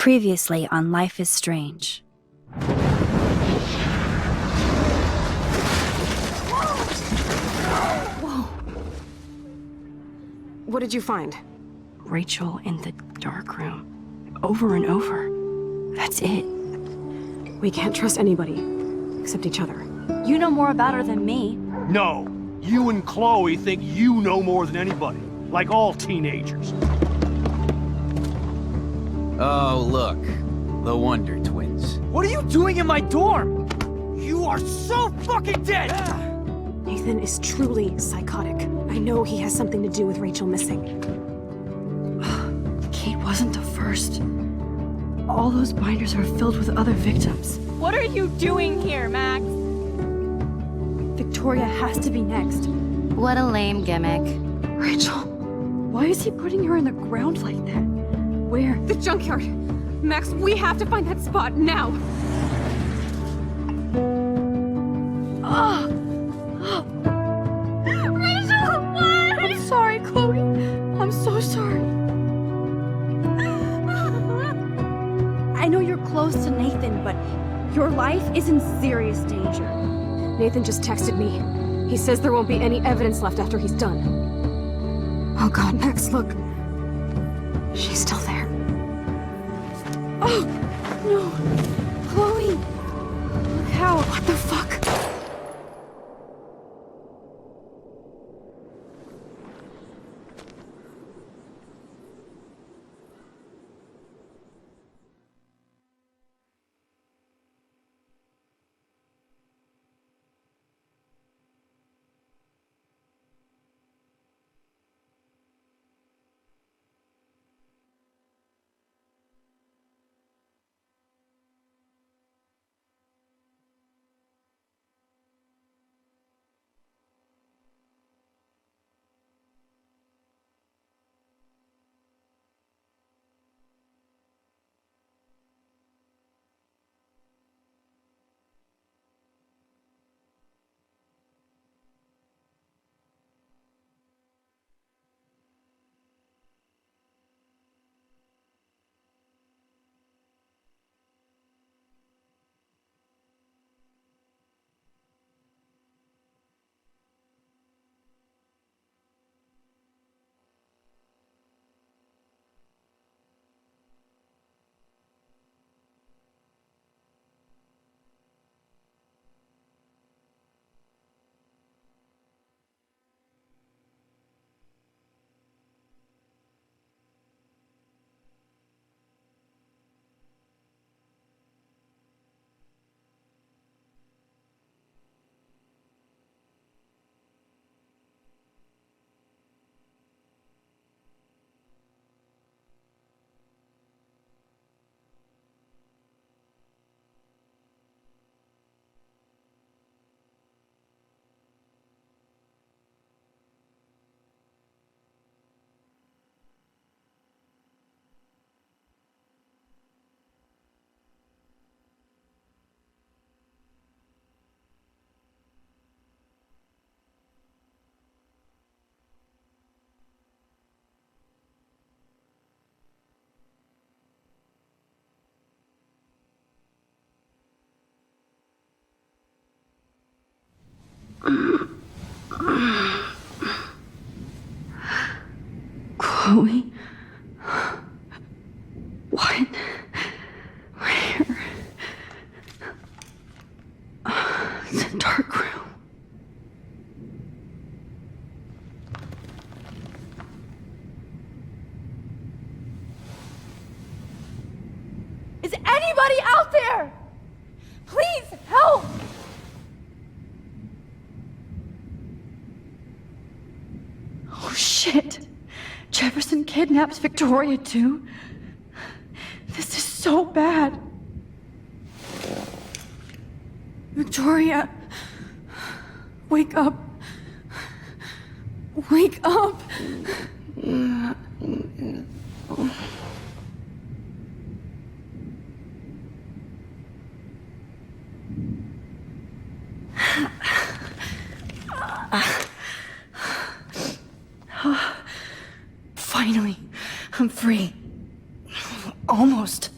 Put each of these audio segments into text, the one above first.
Previously on Life is Strange. Whoa. What did you find? Rachel in the dark room. Over and over. That's it. We can't trust anybody, except each other. You know more about her than me. No. You and Chloe think you know more than anybody. Like all teenagers. Oh, look. The Wonder Twins. What are you doing in my dorm? You are so fucking dead! Nathan is truly psychotic. I know he has something to do with Rachel missing. Kate wasn't the first. All those binders are filled with other victims. What are you doing here, Max? Victoria has to be next. What a lame gimmick. Rachel, why is he putting her in the ground like that? Where? The junkyard! Max, we have to find that spot now! Rachel, what? I'm sorry, Chloe. I'm so sorry. I know you're close to Nathan, but your life is in serious danger. Nathan just texted me. He says there won't be any evidence left after he's done. Oh god, Max, look. She's still there. Oh, no. Chloe. Look how. What the fuck? Chloe? What? Where? It's a dark room. Is anybody out there? Please help! Oh shit! Jefferson kidnaps Victoria too? This is so bad. Victoria, wake up. Wake up. Finally, I'm free. Almost.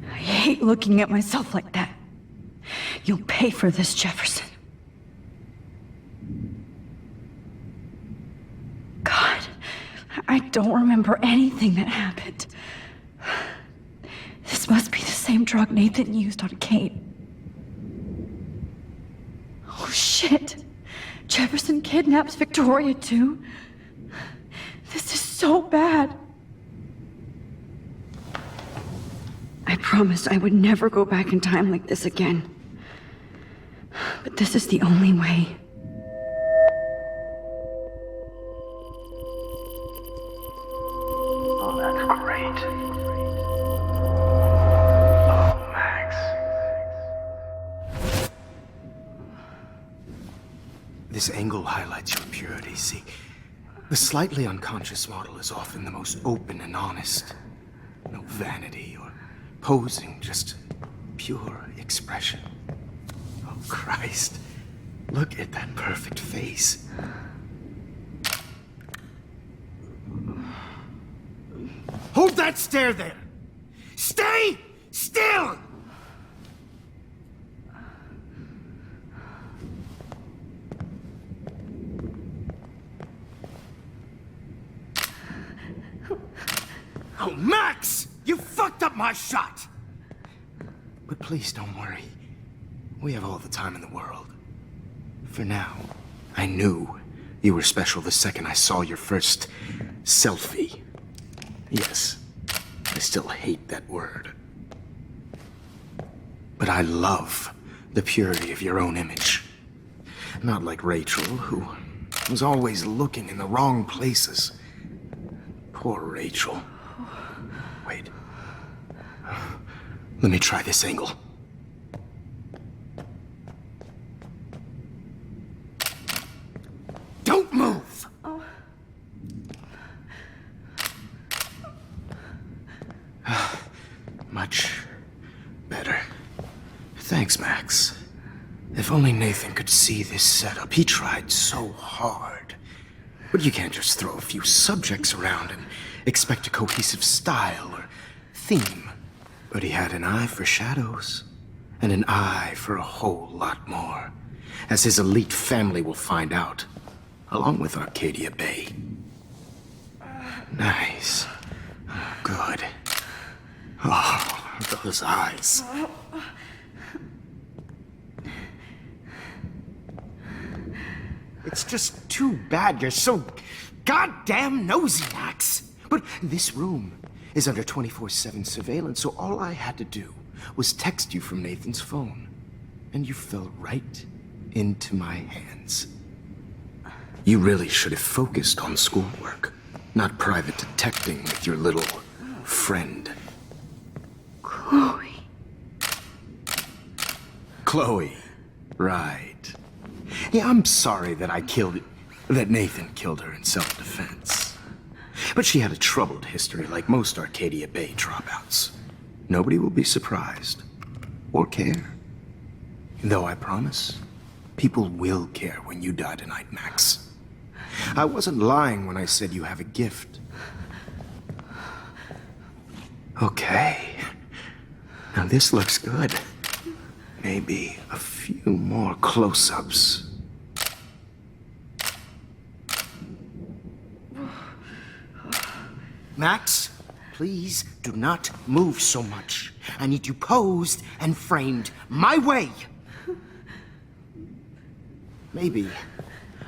I hate looking at myself like that. You'll pay for this, Jefferson. God, I don't remember anything that happened. This must be the same drug Nathan used on Kate. Oh shit! Jefferson kidnaps Victoria too? This is so bad. I promised I would never go back in time like this again. But this is the only way. Oh, that's great. Oh, Max. This angle highlights your purity, see? The slightly unconscious model is often the most open and honest. No vanity or posing, just pure expression. Oh, Christ. Look at that perfect face. Hold that stare there! Stay still! Oh, Max! You fucked up my shot! But please don't worry. We have all the time in the world. For now, I knew you were special the second I saw your first selfie. Yes, I still hate that word. But I love the purity of your own image. Not like Rachel, who was always looking in the wrong places. Poor Rachel. Wait. Let me try this angle. Don't move! Much better. Thanks, Max. If only Nathan could see this setup. He tried so hard. But you can't just throw a few subjects around and expect a cohesive style or theme. But he had an eye for shadows, and an eye for a whole lot more, as his elite family will find out, along with Arcadia Bay. Nice. Good. Oh, those eyes. It's just too bad you're so goddamn nosy, Max. But this room is under 24/7 surveillance, so all I had to do was text you from Nathan's phone. And you fell right into my hands. You really should have focused on schoolwork, not private detecting with your little friend. Chloe. Chloe. Right. Yeah, I'm sorry that that Nathan killed her in self-defense. But she had a troubled history like most Arcadia Bay dropouts. Nobody will be surprised. Or care. Though I promise, people will care when you die tonight, Max. I wasn't lying when I said you have a gift. Okay. Now this looks good. Maybe a few more close-ups. Max, please do not move so much. I need you posed and framed my way. Maybe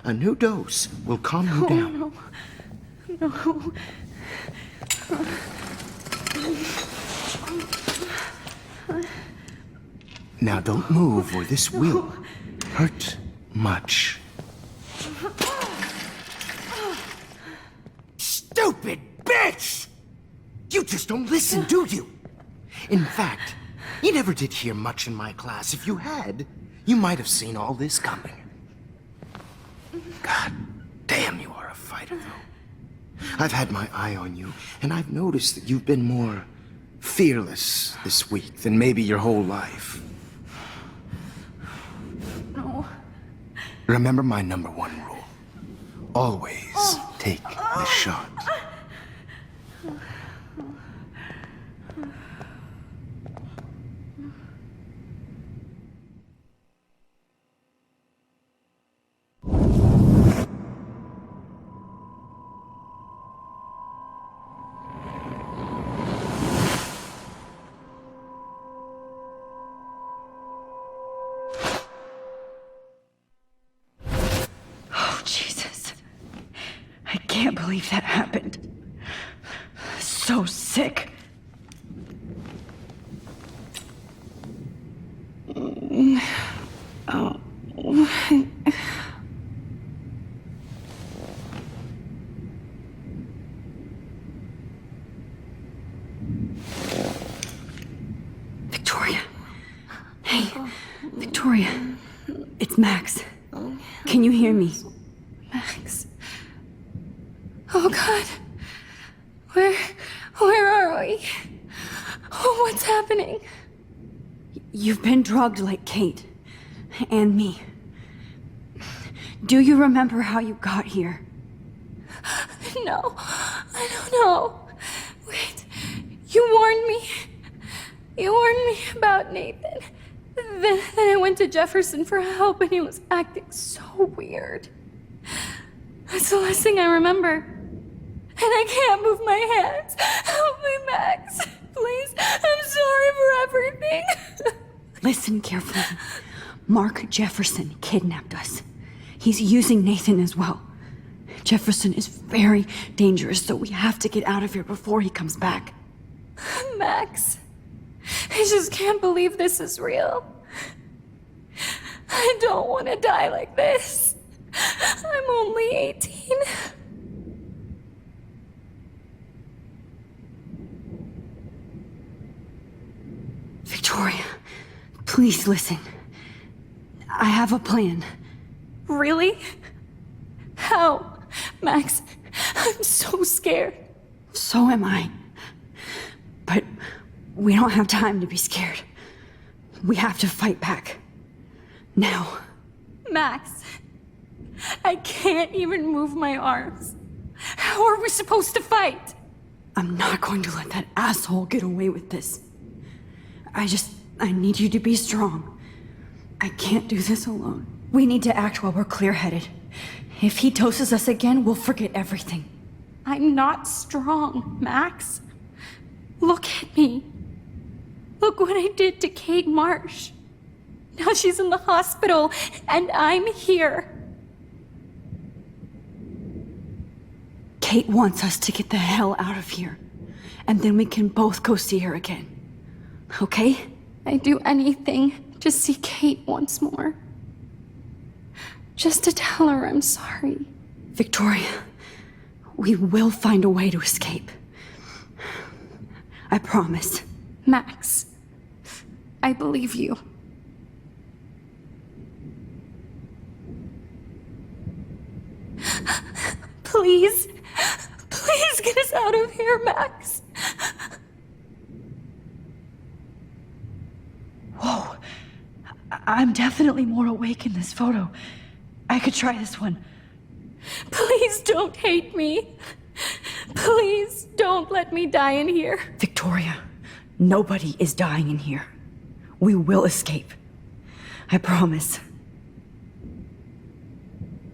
a new dose will calm you down. No. Now don't move or this will hurt much. Stupid bitch! You just don't listen, do you? In fact, you never did hear much in my class. If you had, you might have seen all this coming. God damn, you are a fighter, though. I've had my eye on you, and I've noticed that you've been more fearless this week than maybe your whole life. No. Remember my #1 rule. Always take the shot. Oh, Jesus. I can't believe that happened. So sick. Oh. Victoria. Hey, Victoria. It's Max. Can you hear me? Max. Oh God. Where are we? Oh, what's happening? You've been drugged like Kate. And me. Do you remember how you got here? No, I don't know. Wait, you warned me. You warned me about Nathan. Then I went to Jefferson for help and he was acting so weird. That's the last thing I remember. And I can't move my hands. Help me, Max. Please, I'm sorry for everything. Listen carefully. Mark Jefferson kidnapped us. He's using Nathan as well. Jefferson is very dangerous, so we have to get out of here before he comes back. Max, I just can't believe this is real. I don't want to die like this. I'm only 18. Victoria, please listen. I have a plan. Really? How? Max, I'm so scared. So am I. But we don't have time to be scared. We have to fight back. Now. Max, I can't even move my arms. How are we supposed to fight? I'm not going to let that asshole get away with this. I need you to be strong. I can't do this alone. We need to act while we're clear-headed. If he doses us again, we'll forget everything. I'm not strong, Max. Look at me. Look what I did to Kate Marsh. Now she's in the hospital, and I'm here. Kate wants us to get the hell out of here. And then we can both go see her again. Okay? I'd do anything to see Kate once more. Just to tell her I'm sorry. Victoria, we will find a way to escape. I promise. Max, I believe you. Please, please get us out of here, Max. Whoa. I'm definitely more awake in this photo. I could try this one. Please don't hate me. Please don't let me die in here. Victoria, nobody is dying in here. We will escape. I promise.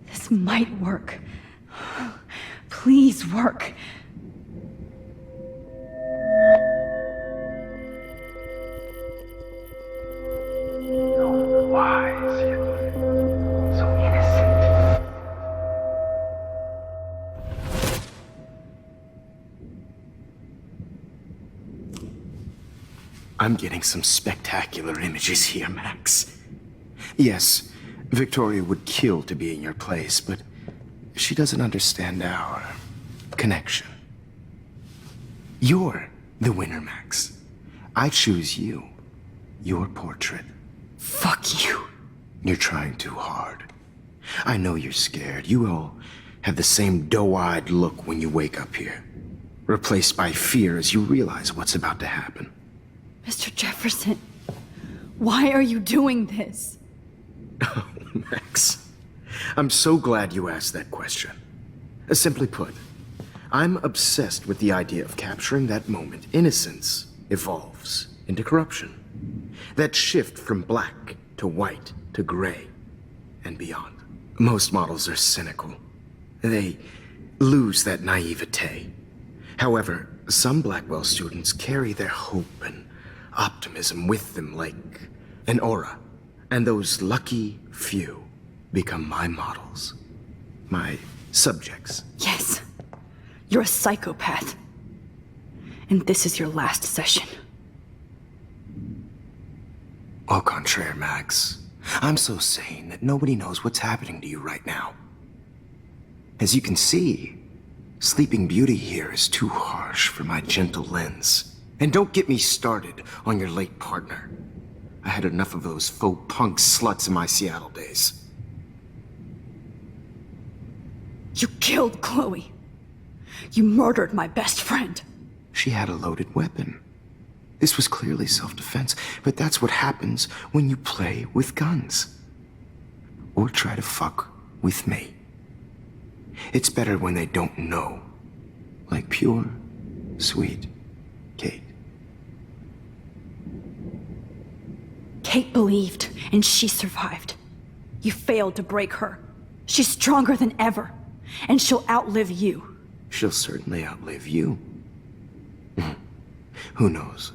This might work. Please work. So wise, yet so innocent. I'm getting some spectacular images here, Max. Yes, Victoria would kill to be in your place, but she doesn't understand our connection. You're the winner, Max. I choose you. Your portrait. Fuck you. You're trying too hard. I know you're scared. You all have the same doe-eyed look when you wake up here. Replaced by fear as you realize what's about to happen. Mr. Jefferson, why are you doing this? Oh, Max. I'm so glad you asked that question. Simply put, I'm obsessed with the idea of capturing that moment innocence evolves into corruption. That shift from black to white to gray and beyond. Most models are cynical. They lose that naivete. However, some Blackwell students carry their hope and optimism with them like an aura. And those lucky few become my models. My subjects. Yes. You're a psychopath. And this is your last session. Au contraire, Max. I'm so sane that nobody knows what's happening to you right now. As you can see, Sleeping Beauty here is too harsh for my gentle lens. And don't get me started on your late partner. I had enough of those faux punk sluts in my Seattle days. You killed Chloe. You murdered my best friend. She had a loaded weapon. This was clearly self-defense, but that's what happens when you play with guns. Or try to fuck with me. It's better when they don't know. Like pure, sweet Kate. Kate believed, and she survived. You failed to break her. She's stronger than ever, and she'll outlive you. She'll certainly outlive you. Who knows?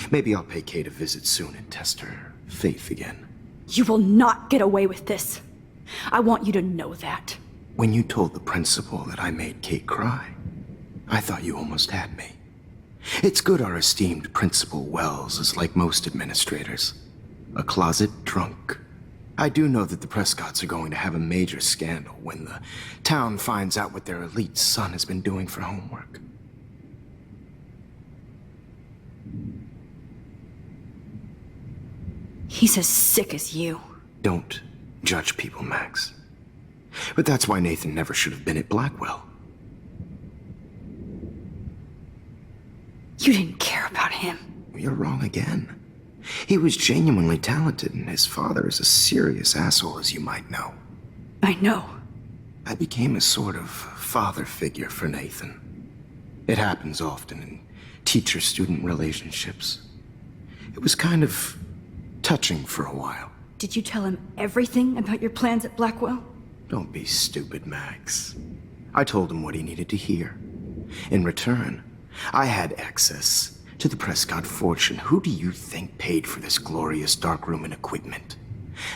Maybe I'll pay Kate a visit soon and test her faith again. You will not get away with this. I want you to know that. When you told the principal that I made Kate cry, I thought you almost had me. It's good our esteemed Principal Wells is like most administrators. A closet drunk. I do know that the Prescotts are going to have a major scandal when the town finds out what their elite son has been doing for homework. He's as sick as you. Don't judge people, Max. But that's why Nathan never should have been at Blackwell. You didn't care about him. You're wrong again. He was genuinely talented, and his father is a serious asshole, as you might know. I know. I became a sort of father figure for Nathan. It happens often in teacher-student relationships. It was kind of touching for a while. Did you tell him everything about your plans at Blackwell? Don't be stupid, Max. I told him what he needed to hear. In return, I had access to the Prescott fortune. Who do you think paid for this glorious darkroom and equipment?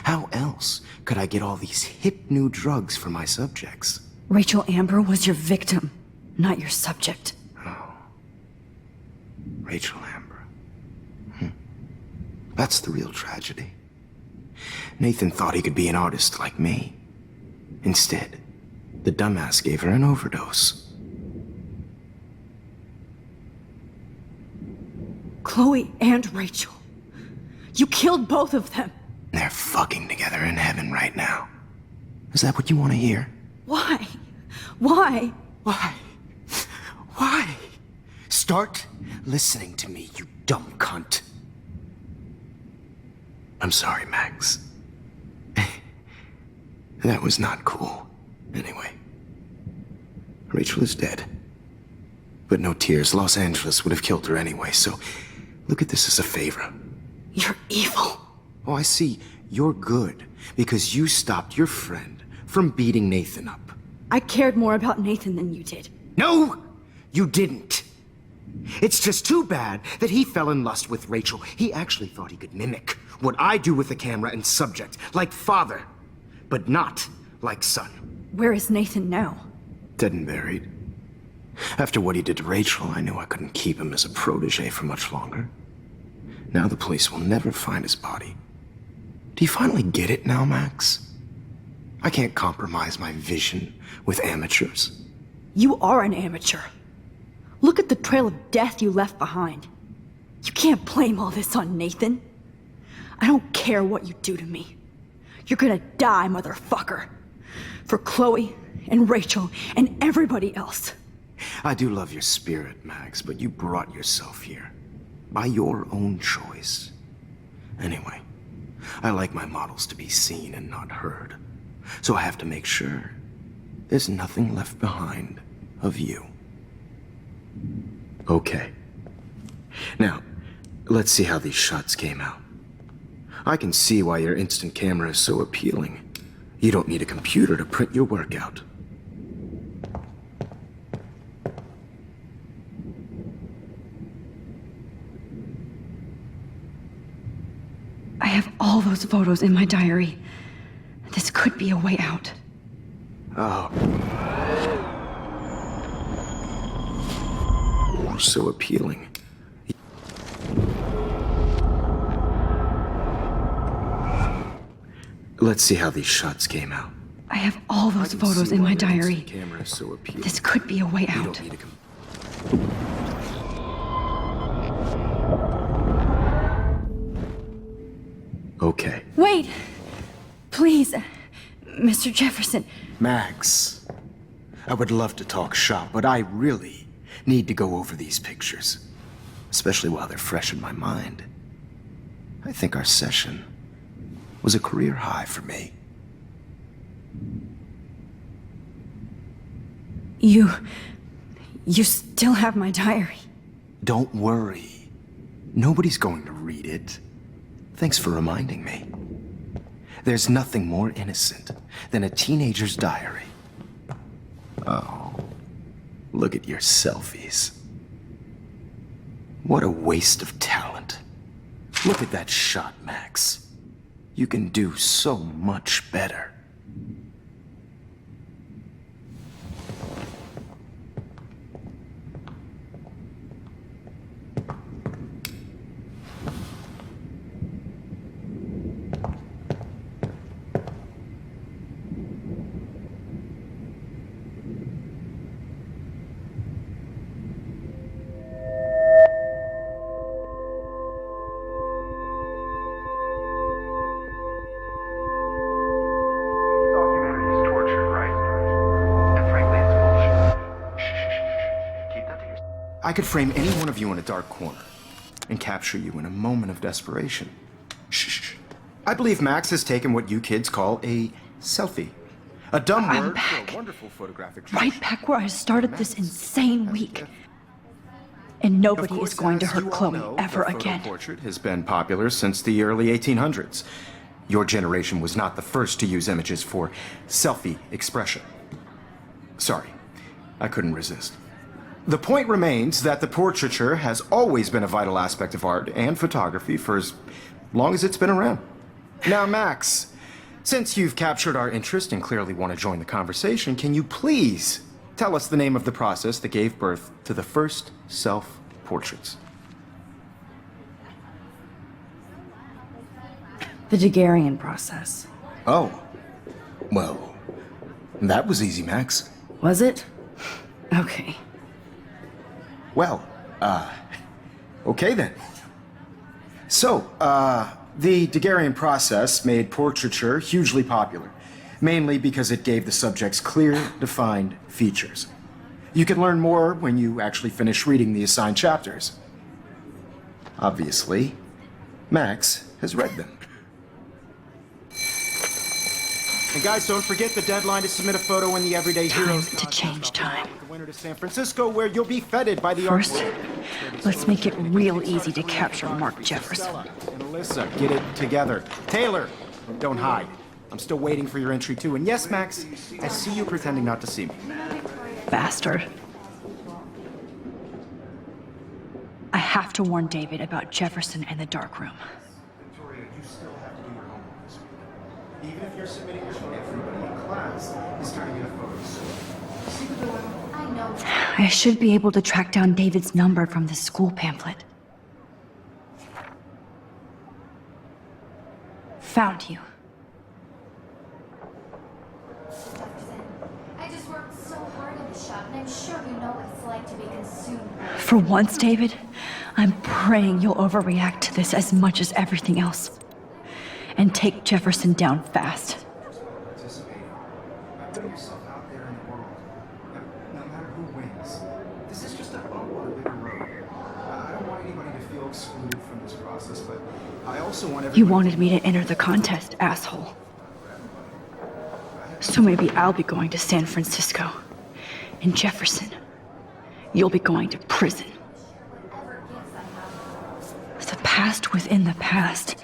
How else could I get all these hip new drugs for my subjects? Rachel Amber was your victim, not your subject. Oh. Rachel Amber. That's the real tragedy. Nathan thought he could be an artist like me. Instead, the dumbass gave her an overdose. Chloe and Rachel. You killed both of them. They're fucking together in heaven right now. Is that what you want to hear? Why? Why? Why? Why? Start listening to me, you dumb cunt. I'm sorry, Max. That was not cool. Anyway, Rachel is dead. But no tears. Los Angeles would have killed her anyway, so look at this as a favor. You're evil. Oh, I see. You're good because you stopped your friend from beating Nathan up. I cared more about Nathan than you did. No, you didn't. It's just too bad that he fell in lust with Rachel. He actually thought he could mimic what I do with the camera and subject, like father, but not like son. Where is Nathan now? Dead and buried. After what he did to Rachel, I knew I couldn't keep him as a protege for much longer. Now the police will never find his body. Do you finally get it now, Max? I can't compromise my vision with amateurs. You are an amateur. Look at the trail of death you left behind. You can't blame all this on Nathan. I don't care what you do to me. You're gonna die, motherfucker. For Chloe and Rachel and everybody else. I do love your spirit, Max, but you brought yourself here. By your own choice. Anyway, I like my models to be seen and not heard. So I have to make sure there's nothing left behind of you. Okay. Now, let's see how these shots came out. I can see why your instant camera is so appealing. You don't need a computer to print your work out. I have all those photos in my diary. This could be a way out. Oh. So appealing. Let's see how these shots came out. I have all those photos in my diary. Camera is so appealing. This could be a way You out. don't need a Okay. Wait! Please, Mr. Jefferson. Max, I would love to talk shop, but I really need to go over these pictures, especially while they're fresh in my mind. I think our session was a career high for me. You still have my diary. Don't worry. Nobody's going to read it. Thanks for reminding me. There's nothing more innocent than a teenager's diary. Oh, look at your selfies. What a waste of talent. Look at that shot, Max. You can do so much better. I could frame any one of you in a dark corner and capture you in a moment of desperation. Shh. I believe Max has taken what you kids call a selfie. A dumb word for a wonderful photographic Right back where I started this insane week. And nobody is going to hurt Chloe ever again. Portrait has been popular since the early 1800s. Your generation was not the first to use images for selfie expression. Sorry, I couldn't resist. The point remains that the portraiture has always been a vital aspect of art and photography for as long as it's been around. Now, Max, since you've captured our interest and clearly want to join the conversation, can you please tell us the name of the process that gave birth to the first self-portraits? The Daguerrean process. Oh, well, that was easy, Max. Was it? Okay. Well, okay then. So, the Daguerrean process made portraiture hugely popular, mainly because it gave the subjects clear, defined features. You can learn more when you actually finish reading the assigned chapters. Obviously, Max has read them. And guys, don't forget the deadline to submit a photo in the Everyday Heroes to change time. The winter to San Francisco, where you'll be feted by the First, let's make it real easy to capture Mark Jefferson. And Alyssa, get it together. Taylor, don't hide. I'm still waiting for your entry too. And yes, Max, I see you pretending not to see me. Bastard. I have to warn David about Jefferson and the dark room. Victoria, you still have to do your homework this week. Even if you're submitting your show, everybody in class is turning in a photo. So, see the dilemma? I know. I should be able to track down David's number from the school pamphlet. Found you. I just worked so hard in the shop, and I'm sure you know what it's like to be consumed. For once, David, I'm praying you'll overreact to this as much as everything else. And take Jefferson down fast. Participating. Put yourself out there in the world. No matter who wins. This is just a bump on a bigger road. I don't want anybody to feel excluded from this process, but I also want everybody... You wanted me to enter the contest, asshole. So maybe I'll be going to San Francisco. And Jefferson, you'll be going to prison. past within the past.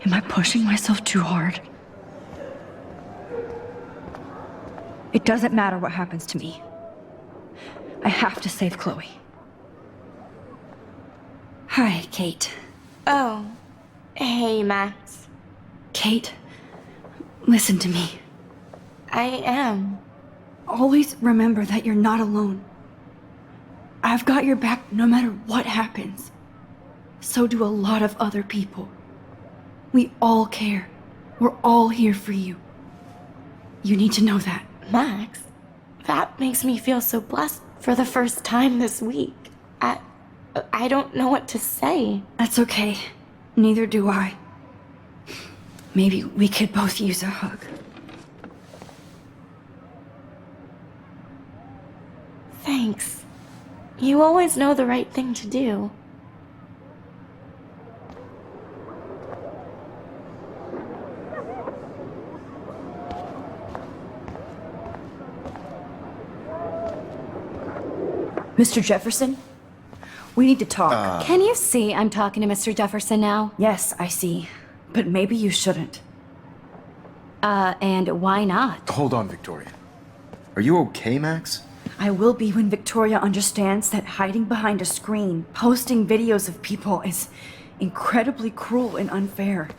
Am I pushing myself too hard? It doesn't matter what happens to me. I have to save Chloe. Hi, Kate. Oh, hey, Max. Kate, listen to me. I am. Always remember that you're not alone. I've got your back no matter what happens. So do a lot of other people. We all care. We're all here for you. You need to know that. Max, that makes me feel so blessed for the first time this week. I don't know what to say. That's okay. Neither do I. Maybe we could both use a hug. Thanks. You always know the right thing to do. Mr. Jefferson? We need to talk. Can you see I'm talking to Mr. Jefferson now? Yes, I see. But maybe you shouldn't. And why not? Hold on, Victoria. Are you okay, Max? I will be when Victoria understands that hiding behind a screen, posting videos of people is incredibly cruel and unfair.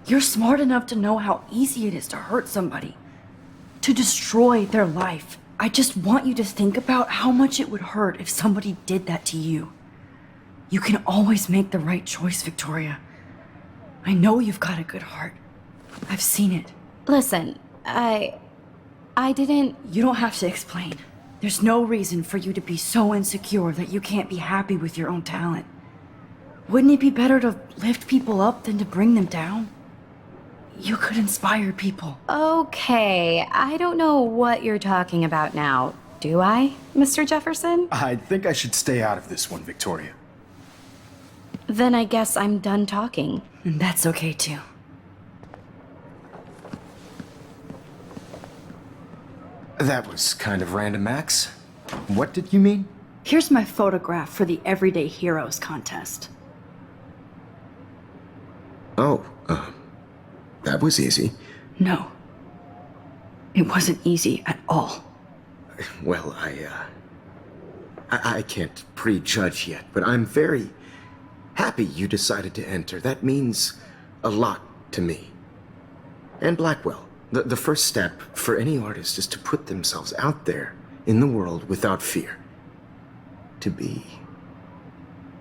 You're smart enough to know how easy it is to hurt somebody, to destroy their life. I just want you to think about how much it would hurt if somebody did that to you. You can always make the right choice, Victoria. I know you've got a good heart. I've seen it. Listen, I didn't... You don't have to explain. There's no reason for you to be so insecure that you can't be happy with your own talent. Wouldn't it be better to lift people up than to bring them down? You could inspire people. Okay, I don't know what you're talking about now. Do I, Mr. Jefferson? I think I should stay out of this one, Victoria. Then I guess I'm done talking. And that's okay too. That was kind of random, Max. What did you mean? Here's my photograph for the Everyday Heroes contest. Oh, that was easy. No. It wasn't easy at all. Well, I can't prejudge yet, but I'm very happy you decided to enter. That means a lot to me. And Blackwell. The first step for any artist is to put themselves out there in the world without fear. To be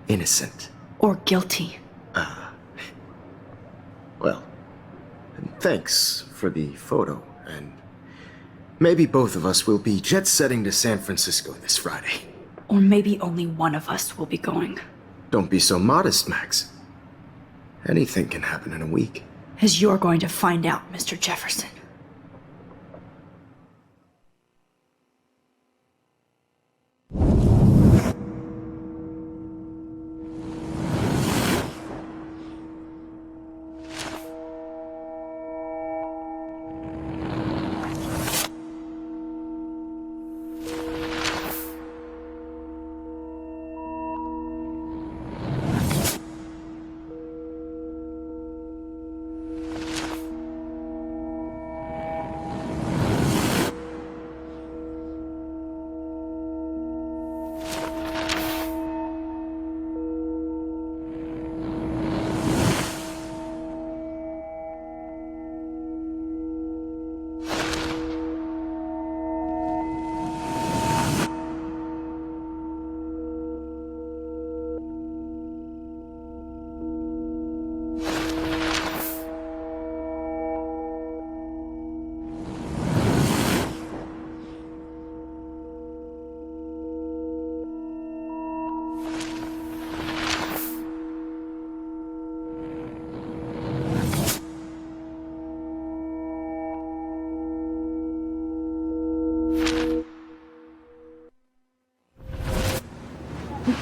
innocent. Or guilty. Well, thanks for the photo, and maybe both of us will be jet-setting to San Francisco this Friday. Or maybe only one of us will be going. Don't be so modest, Max. Anything can happen in a week. As you're going to find out, Mr. Jefferson.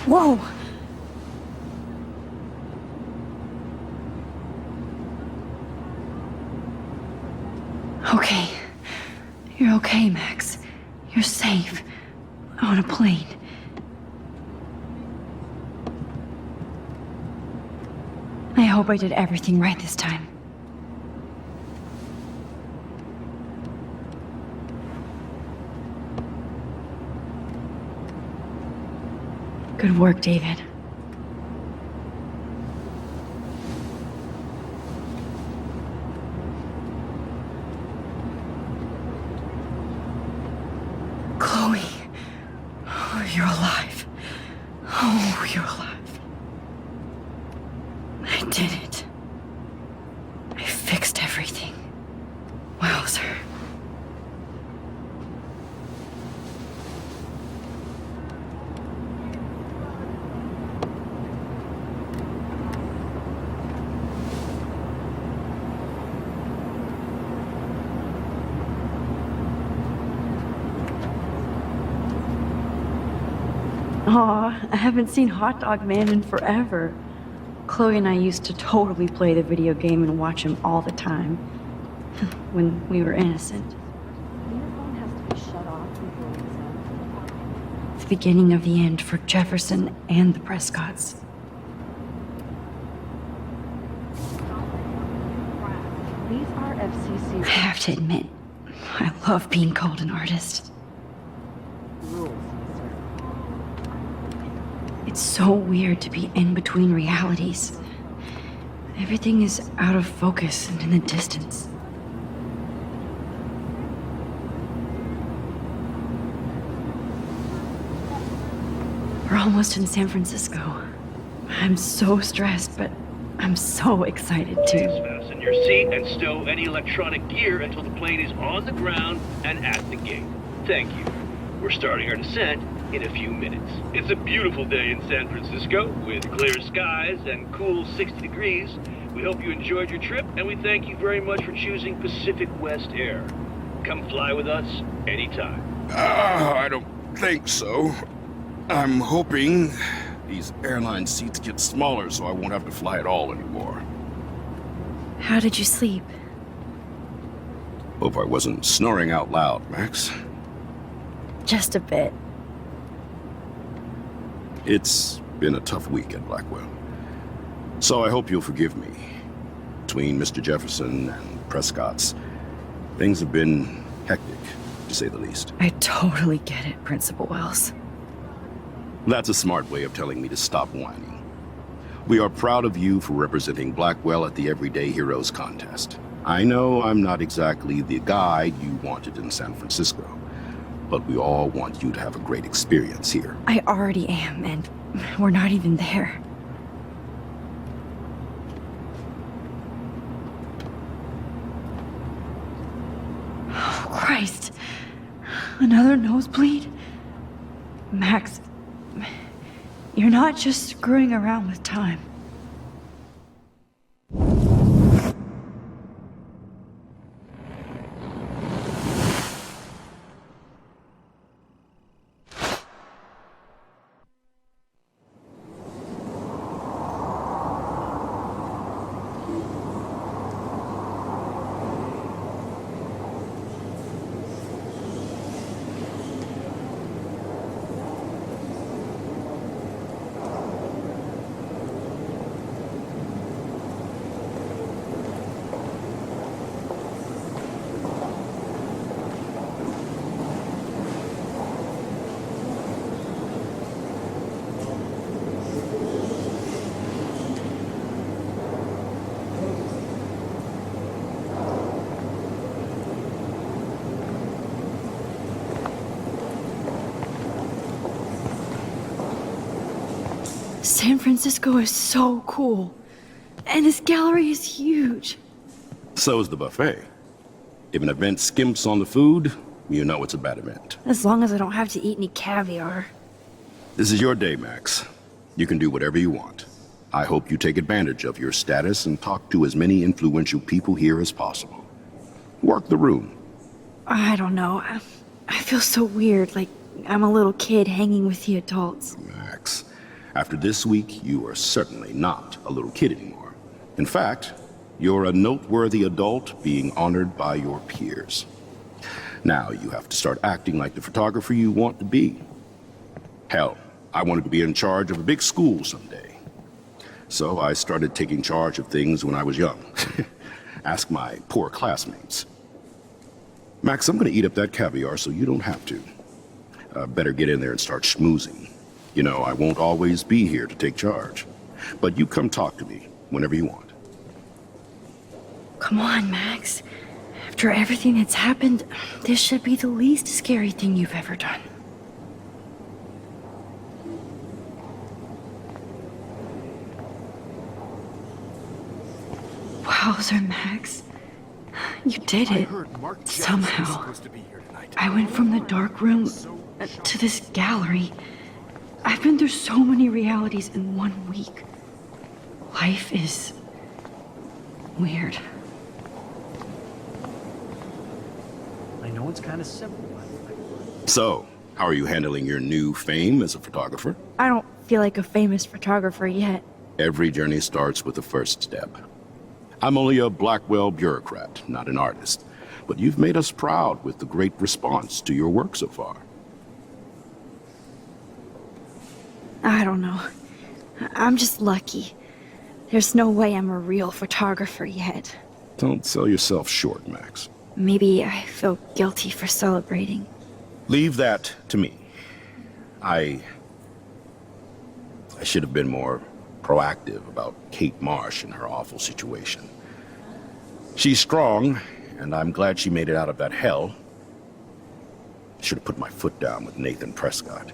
Whoa! Okay. You're okay, Max. You're safe. On a plane. hope I did everything right this time. Good work, David. Chloe. Oh, you're alive. Oh, you're alive. I did it. I fixed everything. Wowzer. Aw, I haven't seen Hot Dog Man in forever. Chloe and I used to totally play the video game and watch him all the time. When we were innocent. The beginning of the end for Jefferson and the Prescotts. I have to admit, I love being called an artist. It's so weird to be in between realities. Everything is out of focus and in the distance. We're almost in San Francisco. I'm so stressed, but I'm so excited too. Please fasten your seat and stow any electronic gear until the plane is on the ground and at the gate. Thank you. We're starting our descent in a few minutes. It's a beautiful day in San Francisco with clear skies and cool 60 degrees. We hope you enjoyed your trip, and we thank you very much for choosing Pacific West Air. Come fly with us anytime. I don't think so. I'm hoping these airline seats get smaller so I won't have to fly at all anymore. How did you sleep? Hope I wasn't snoring out loud, Max. Just a bit. It's been a tough week at Blackwell. So I hope you'll forgive me. Between Mr. Jefferson and Prescott's, things have been hectic, to say the least. I totally get it, Principal Wells. That's a smart way of telling me to stop whining. We are proud of you for representing Blackwell at the Everyday Heroes contest. I know I'm not exactly the guide you wanted in San Francisco, but we all want you to have a great experience here. I already am, and we're not even there. Oh, Christ. Another nosebleed? Max, you're not just screwing around with time. San Francisco is so cool. And this gallery is huge. So is the buffet. If an event skimps on the food, you know it's a bad event. As long as I don't have to eat any caviar. This is your day, Max. You can do whatever you want. I hope you take advantage of your status and talk to as many influential people here as possible. Work the room. I don't know. I feel so weird, like I'm a little kid hanging with the adults. Max, after this week, you are certainly not a little kid anymore. In fact, you're a noteworthy adult being honored by your peers. Now you have to start acting like the photographer you want to be. Hell, I wanted to be in charge of a big school someday. So I started taking charge of things when I was young. Ask my poor classmates. Max, I'm gonna eat up that caviar so you don't have to. Better get in there and start schmoozing. You know, I won't always be here to take charge. But you come talk to me whenever you want. Come on, Max. After everything that's happened, this should be the least scary thing you've ever done. Wowzer, Max. You did it. Somehow. I went from the dark room to this gallery. I've been through so many realities in 1 week. Life is weird. I know it's kind of simple. So, how are you handling your new fame as a photographer? I don't feel like a famous photographer yet. Every journey starts with the first step. I'm only a Blackwell bureaucrat, not an artist. But you've made us proud with the great response to your work so far. I don't know. I'm just lucky. There's no way I'm a real photographer yet. Don't sell yourself short, Max. Maybe I feel guilty for celebrating. Leave that to me. I should have been more proactive about Kate Marsh and her awful situation. She's strong, and I'm glad she made it out of that hell. Should have put my foot down with Nathan Prescott.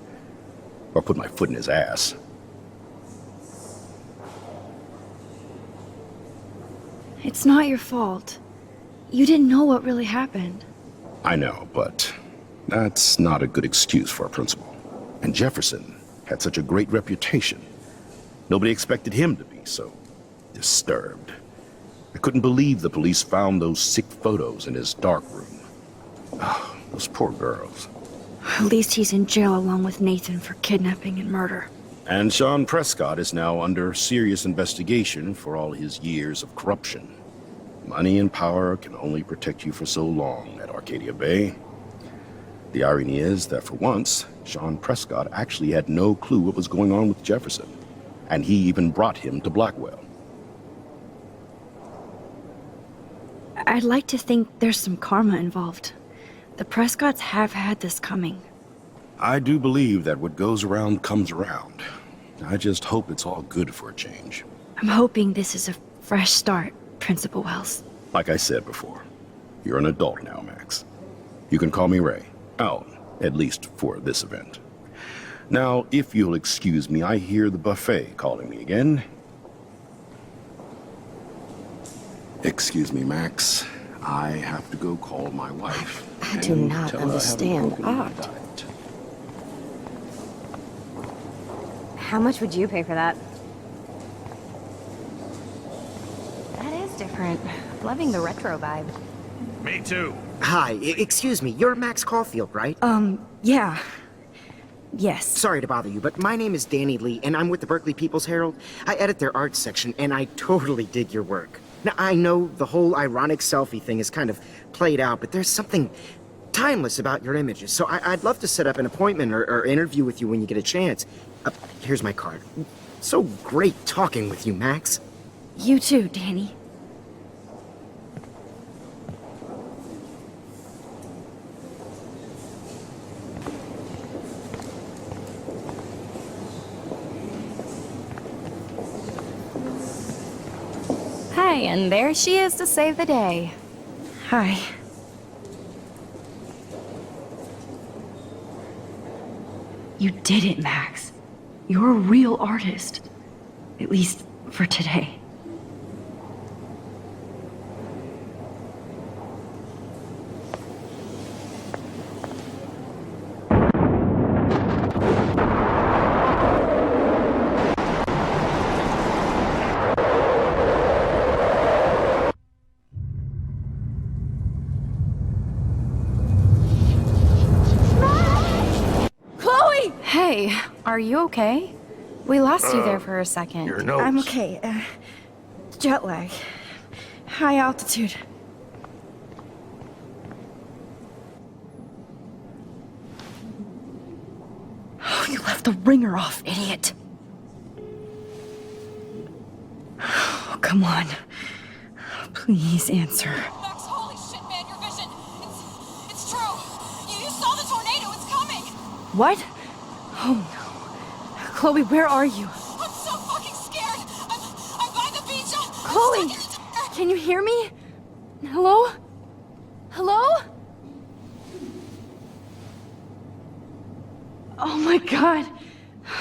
Or put my foot in his ass. It's not your fault. You didn't know what really happened. I know, but that's not a good excuse for a principal. And Jefferson had such a great reputation. Nobody expected him to be so disturbed. I couldn't believe the police found those sick photos in his dark room. Oh, those poor girls. At least he's in jail along with Nathan for kidnapping and murder. And Sean Prescott is now under serious investigation for all his years of corruption. Money and power can only protect you for so long at Arcadia Bay. The irony is that for once, Sean Prescott actually had no clue what was going on with Jefferson. And he even brought him to Blackwell. I'd like to think there's some karma involved. The Prescotts have had this coming. I do believe that what goes around comes around. I just hope it's all good for a change. I'm hoping this is a fresh start, Principal Wells. Like I said before, you're an adult now, Max. You can call me Ray. Oh, at least for this event. Now, if you'll excuse me, I hear the buffet calling me again. Excuse me, Max. I have to go call my wife. I do not understand art. How much would you pay for that? That is different. Loving the retro vibe. Me too. Hi, excuse me, you're Max Caulfield, right? Yeah. Yes. Sorry to bother you, but my name is Danny Lee, and I'm with the Berkeley People's Herald. I edit their arts section, and I totally dig your work. Now, I know the whole ironic selfie thing is kind of played out, but there's something timeless about your images, so I'd love to set up an appointment or interview with you when you get a chance. Here's my card. So great talking with you, Max. You too, Danny. Hi, and there she is to save the day. Hi. You did it, Max. You're a real artist. At least for today. Hey, are you okay? We lost you there for a second. Your nose. I'm okay. Jet lag. High altitude. Oh, you left the ringer off, idiot. come on. Please answer. Max, holy shit, man, your vision. It's true. You saw the tornado. It's coming. What? Oh no. Chloe, where are you? I'm so fucking scared. I'm by the beach. Chloe! Can you hear me? Hello? Hello? Oh my god.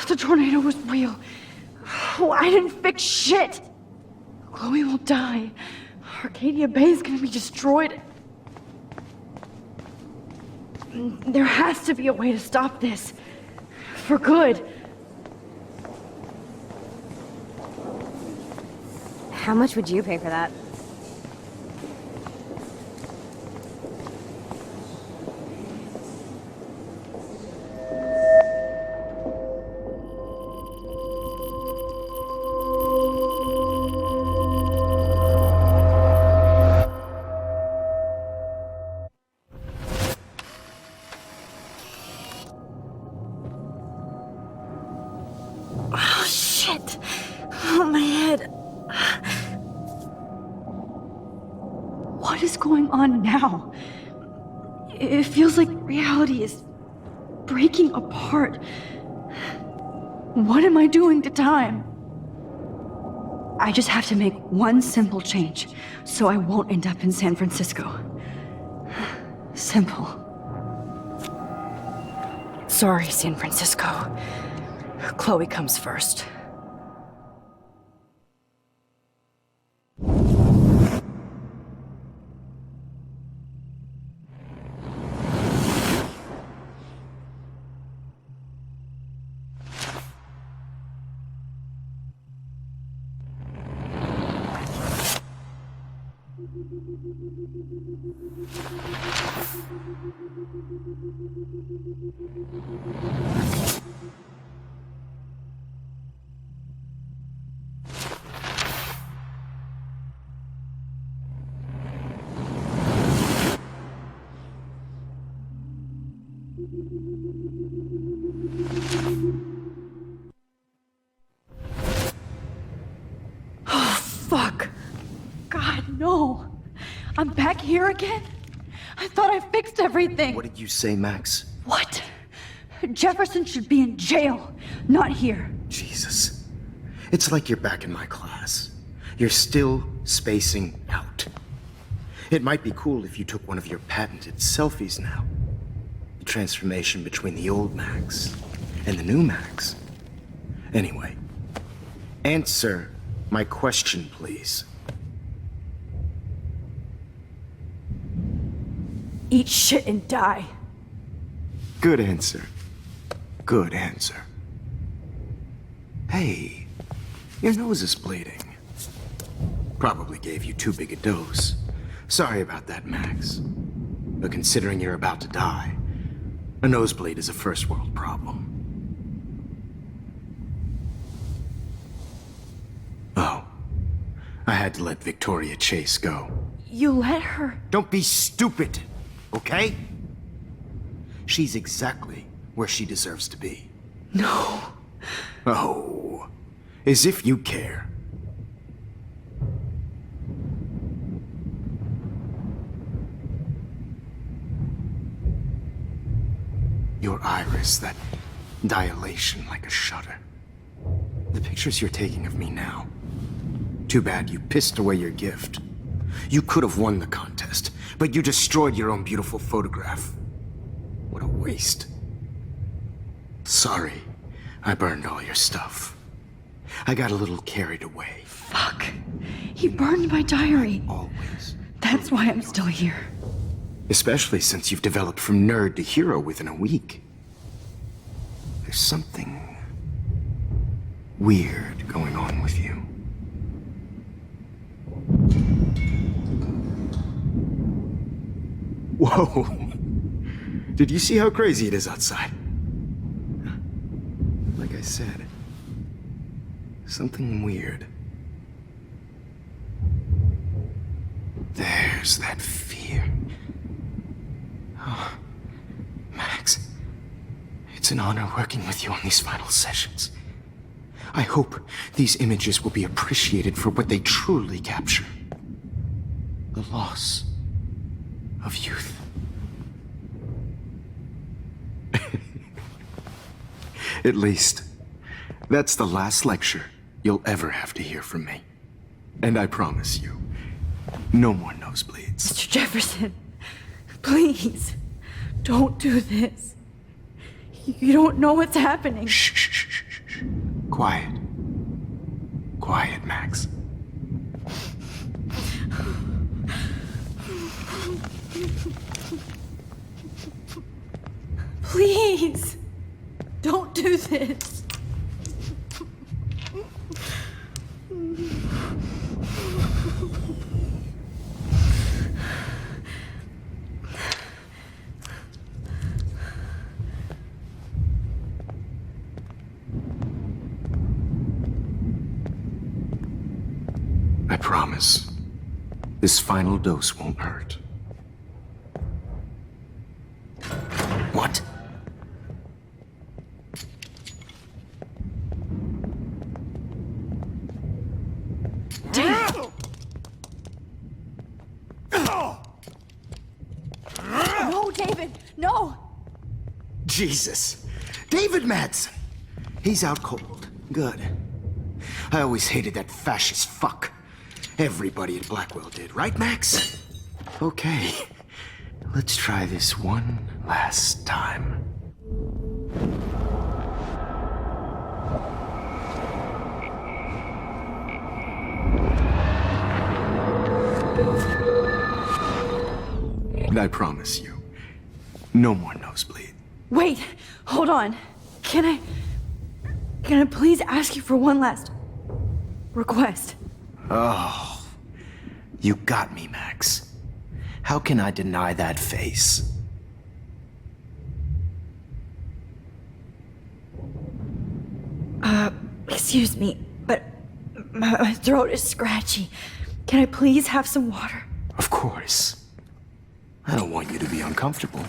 The tornado was real. Oh, I didn't fix shit. Chloe will die. Arcadia Bay is gonna be destroyed. There has to be a way to stop this. For good. How much would you pay for that? Oh, shit. Oh, my head. What is going on now? It feels like reality is breaking apart. What am I doing to time? I just have to make one simple change, so I won't end up in San Francisco. Simple. Sorry, San Francisco. Chloe comes first. Fuck. God, no. I'm back here again? I thought I fixed everything. What did you say, Max? What? Jefferson should be in jail, not here. Jesus. It's like you're back in my class. You're still spacing out. It might be cool if you took one of your patented selfies now. The transformation between the old Max and the new Max. Anyway, answer my question, please. Eat shit and die. Good answer. Good answer. Hey, your nose is bleeding. Probably gave you too big a dose. Sorry about that, Max. But considering you're about to die, a nosebleed is a first world problem. Oh, I had to let Victoria Chase go. You let her? Don't be stupid, okay? She's exactly where she deserves to be. No. Oh, as if you care. Your iris, that dilation like a shutter. The pictures you're taking of me now. Too bad you pissed away your gift. You could have won the contest, but you destroyed your own beautiful photograph. What a waste. Sorry, I burned all your stuff. I got a little carried away. Fuck. He burned my diary. Always. That's why I'm still here. Especially since you've developed from nerd to hero within a week. There's something weird going on with you. Whoa! Did you see how crazy it is outside? Like I said, something weird. There's that fear. Oh, Max, it's an honor working with you on these final sessions. I hope these images will be appreciated for what they truly capture. The loss of youth. At least, that's the last lecture you'll ever have to hear from me. And I promise you, no more nosebleeds. Mr. Jefferson, please, don't do this. You don't know what's happening. Shh, shh, shh, shh, shh. Quiet. Quiet, Max. Please, don't do this. I promise, this final dose won't hurt. What? No, David, no! Jesus. David Madsen. He's out cold. Good. I always hated that fascist fuck. Everybody at Blackwell did, right, Max? Okay. Let's try this one last time. And I promise you, no more nosebleed. Wait, hold on. Can I please ask you for one last request? Oh, you got me, Max. How can I deny that face? Excuse me, but my throat is scratchy. Can I please have some water? Of course. I don't want you to be uncomfortable.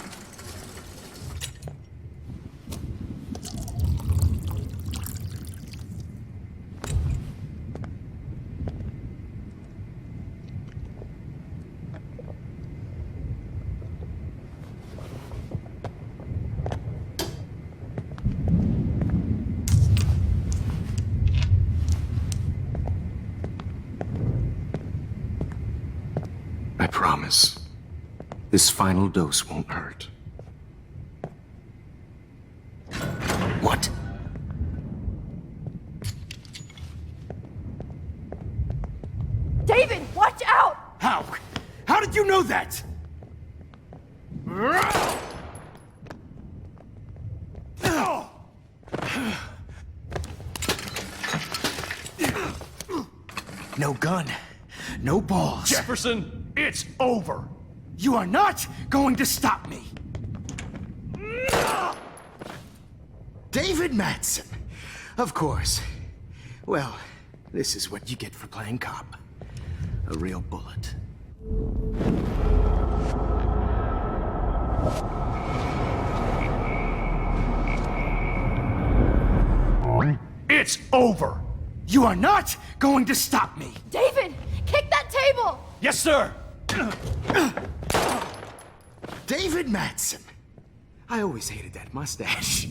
I promise, this final dose won't hurt. What? David, watch out! How? How did you know that? No gun, no balls. Jefferson, it's over. You are not going to stop me. David Madsen. Of course. Well, this is what you get for playing cop. A real bullet. It's over. You are not going to stop me. David, kick that table! Yes, sir. David Madsen. I always hated that mustache.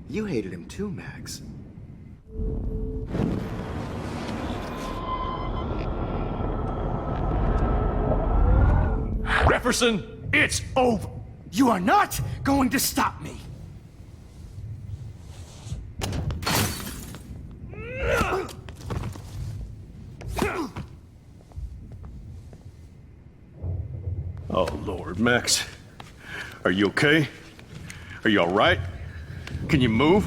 You hated him too, Max. Jefferson, it's over. You are not going to stop me. Oh, Lord, Max. Are you okay? Are you all right? Can you move?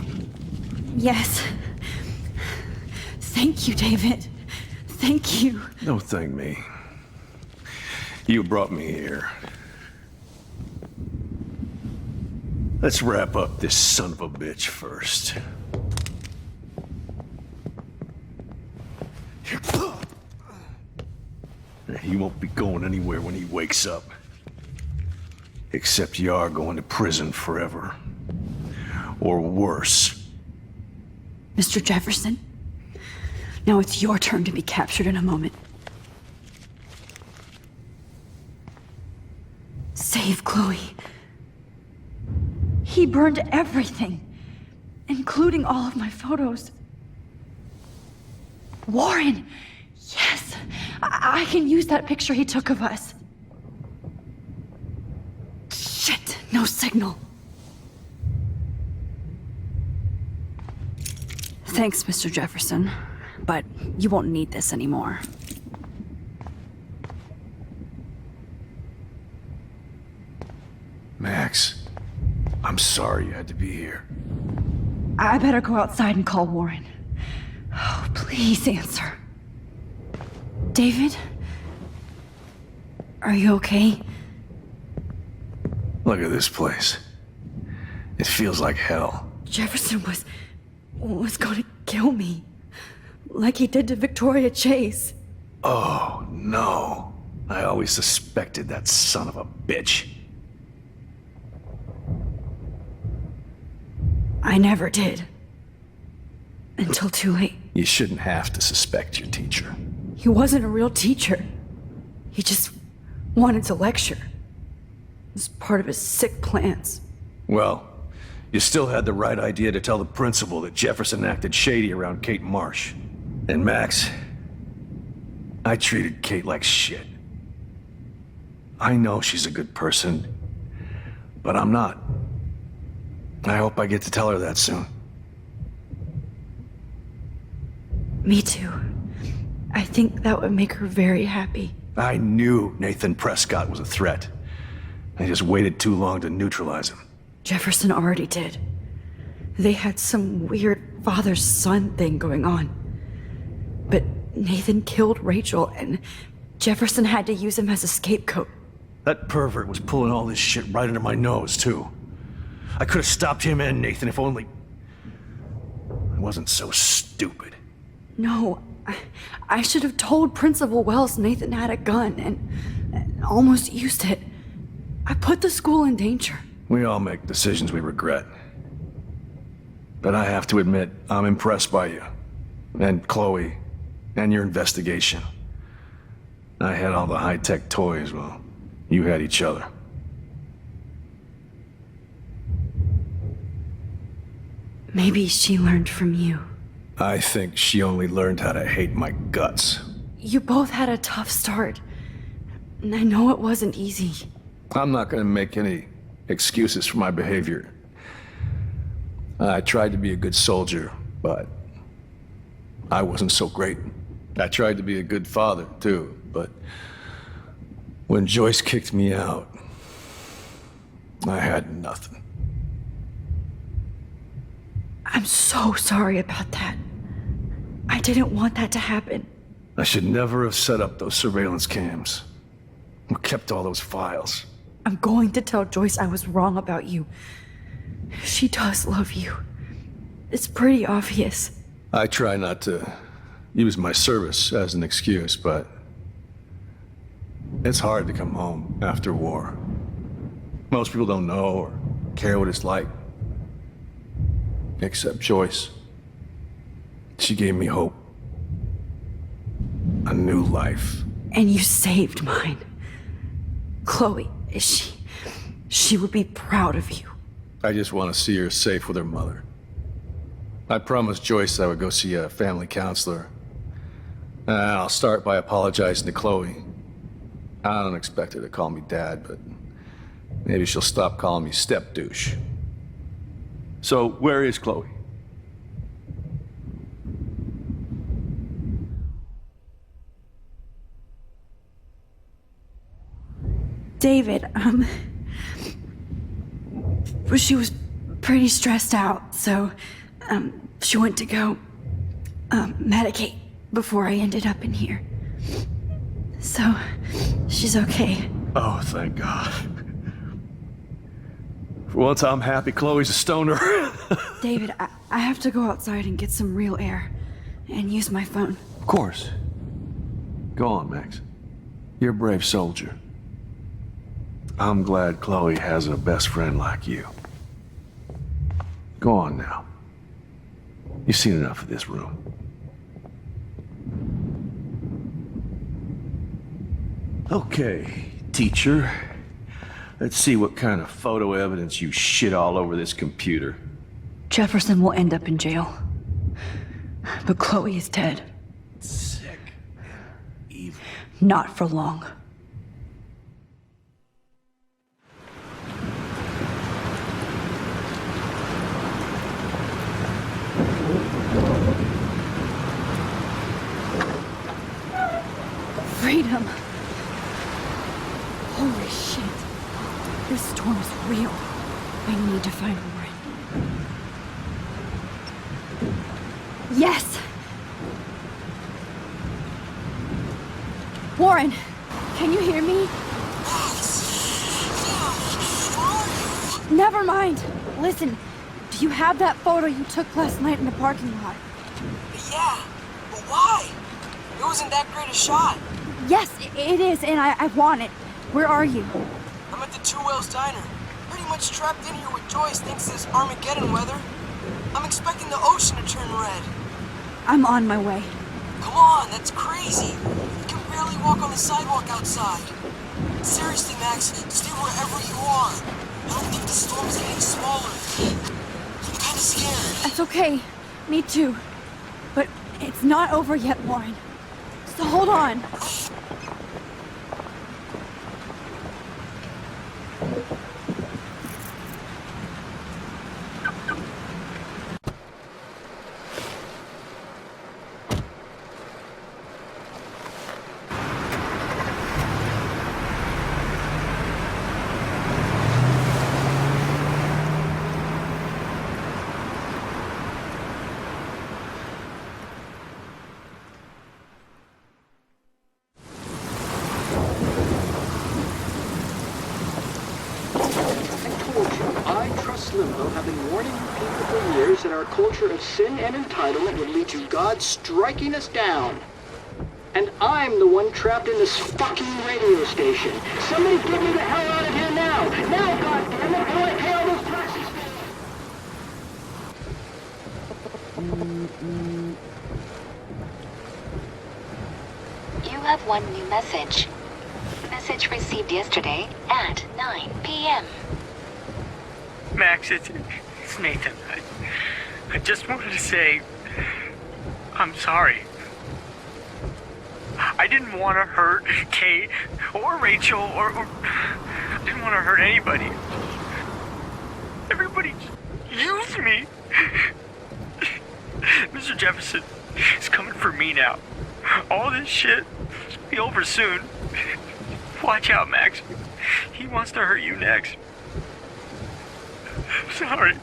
Yes. Thank you, David. Thank you. Don't thank me. You brought me here. Let's wrap up this son of a bitch first. He won't be going anywhere when he wakes up. Except you are going to prison forever. Or worse. Mr. Jefferson, now it's your turn to be captured in a moment. Save Chloe. He burned everything, including all of my photos. Warren! Yes! I can use that picture he took of us. Shit, no signal. Thanks, Mr. Jefferson, but you won't need this anymore. Max, I'm sorry you had to be here. I better go outside and call Warren. Oh, please answer. David? Are you okay? Look at this place. It feels like hell. Jefferson was going to kill me. Like he did to Victoria Chase. Oh, no. I always suspected that son of a bitch. I never did. Until too late. You shouldn't have to suspect your teacher. He wasn't a real teacher. He just wanted to lecture. It was part of his sick plans. Well, you still had the right idea to tell the principal that Jefferson acted shady around Kate Marsh. And Max, I treated Kate like shit. I know she's a good person, but I'm not. I hope I get to tell her that soon. Me too. I think that would make her very happy. I knew Nathan Prescott was a threat. I just waited too long to neutralize him. Jefferson already did. They had some weird father-son thing going on. But Nathan killed Rachel, and Jefferson had to use him as a scapegoat. That pervert was pulling all this shit right under my nose, too. I could have stopped him and Nathan if only I wasn't so stupid. No, I should have told Principal Wells Nathan had a gun and almost used it. I put the school in danger. We all make decisions we regret. But I have to admit, I'm impressed by you. And Chloe. And your investigation. I had all the high-tech toys, well, you had each other. Maybe she learned from you. I think she only learned how to hate my guts. You both had a tough start. And I know it wasn't easy. I'm not gonna make any excuses for my behavior. I tried to be a good soldier, but I wasn't so great. I tried to be a good father, too, but when Joyce kicked me out, I had nothing. I'm so sorry about that. I didn't want that to happen. I should never have set up those surveillance cams. Or kept all those files. I'm going to tell Joyce I was wrong about you. She does love you. It's pretty obvious. I try not to use my service as an excuse, but it's hard to come home after war. Most people don't know or care what it's like. Except Joyce. She gave me hope. A new life. And you saved mine. Chloe, she would be proud of you. I just want to see her safe with her mother. I promised Joyce I would go see a family counselor. I'll start by apologizing to Chloe. I don't expect her to call me Dad, but maybe she'll stop calling me step-douche. So, where is Chloe? David, she was pretty stressed out, so, she went to go, medicate before I ended up in here. So, she's okay. Oh, thank God. For once, I'm happy Chloe's a stoner. David, I have to go outside and get some real air and use my phone. Of course. Go on, Max. You're a brave soldier. I'm glad Chloe has a best friend like you. Go on now. You've seen enough of this room. Okay, teacher. Let's see what kind of photo evidence you shit all over this computer. Jefferson will end up in jail. But Chloe is dead. Sick and evil. Not for long. Freedom. Holy shit. This storm is real. I need to find Warren. Yes! Warren, can you hear me? Never mind. Listen, do you have that photo you took last night in the parking lot? Yeah, but why? It wasn't that great a shot. Yes, it is, and I want it. Where are you? I'm at the Two Whales Diner. Pretty much trapped in here with Joyce thanks to this Armageddon weather. I'm expecting the ocean to turn red. I'm on my way. Come on, that's crazy. You can barely walk on the sidewalk outside. Seriously, Max, stay wherever you are. I don't think the storm's getting smaller. I'm kinda scared. That's okay. Me too. But it's not over yet, Warren. So hold on. That our culture of sin and entitlement would lead to God striking us down. And I'm the one trapped in this fucking radio station. Somebody get me the hell out of here now! Now, goddammit, how do I pay all those taxes? You have one new message. Message received yesterday at 9 p.m. Max, it's Nathan. I just wanted to say, I'm sorry. I didn't want to hurt Kate or Rachel or I didn't want to hurt anybody. Everybody used me. Mr. Jefferson is coming for me now. All this shit will be over soon. Watch out, Max. He wants to hurt you next. Sorry.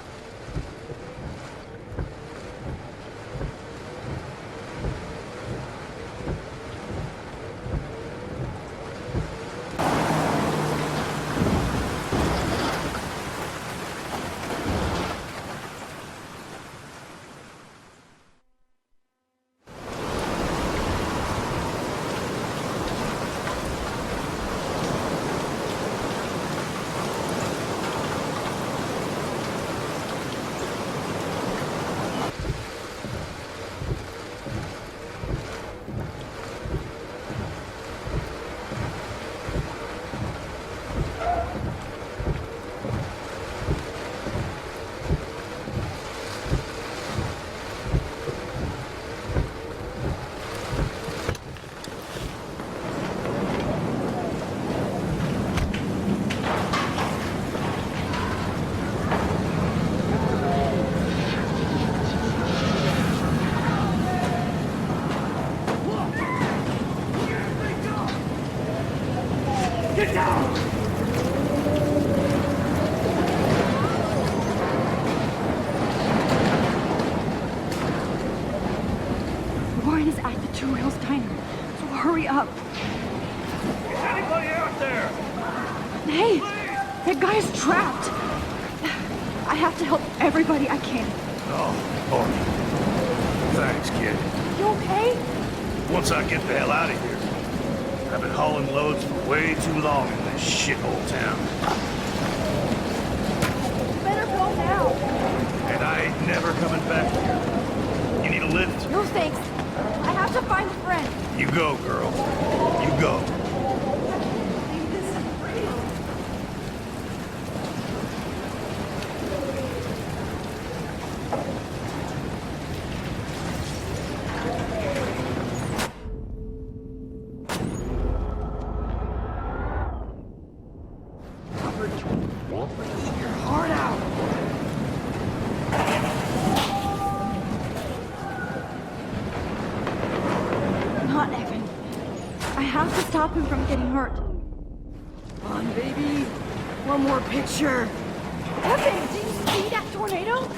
Get down! Warren is at the Two Whales Diner, so hurry up. Is anybody out there? Hey, that guy's trapped. I have to help everybody I can. Oh, thanks, kid. You okay? Once I get the hell out of here. I've been hauling loads for way too long in this shithole town. You better go now. And I ain't never coming back here. lift? No thanks. I have to find a friend. You go, girl. You go. Stop him from getting hurt. Come on, baby. One more picture. Evan, did you see that tornado?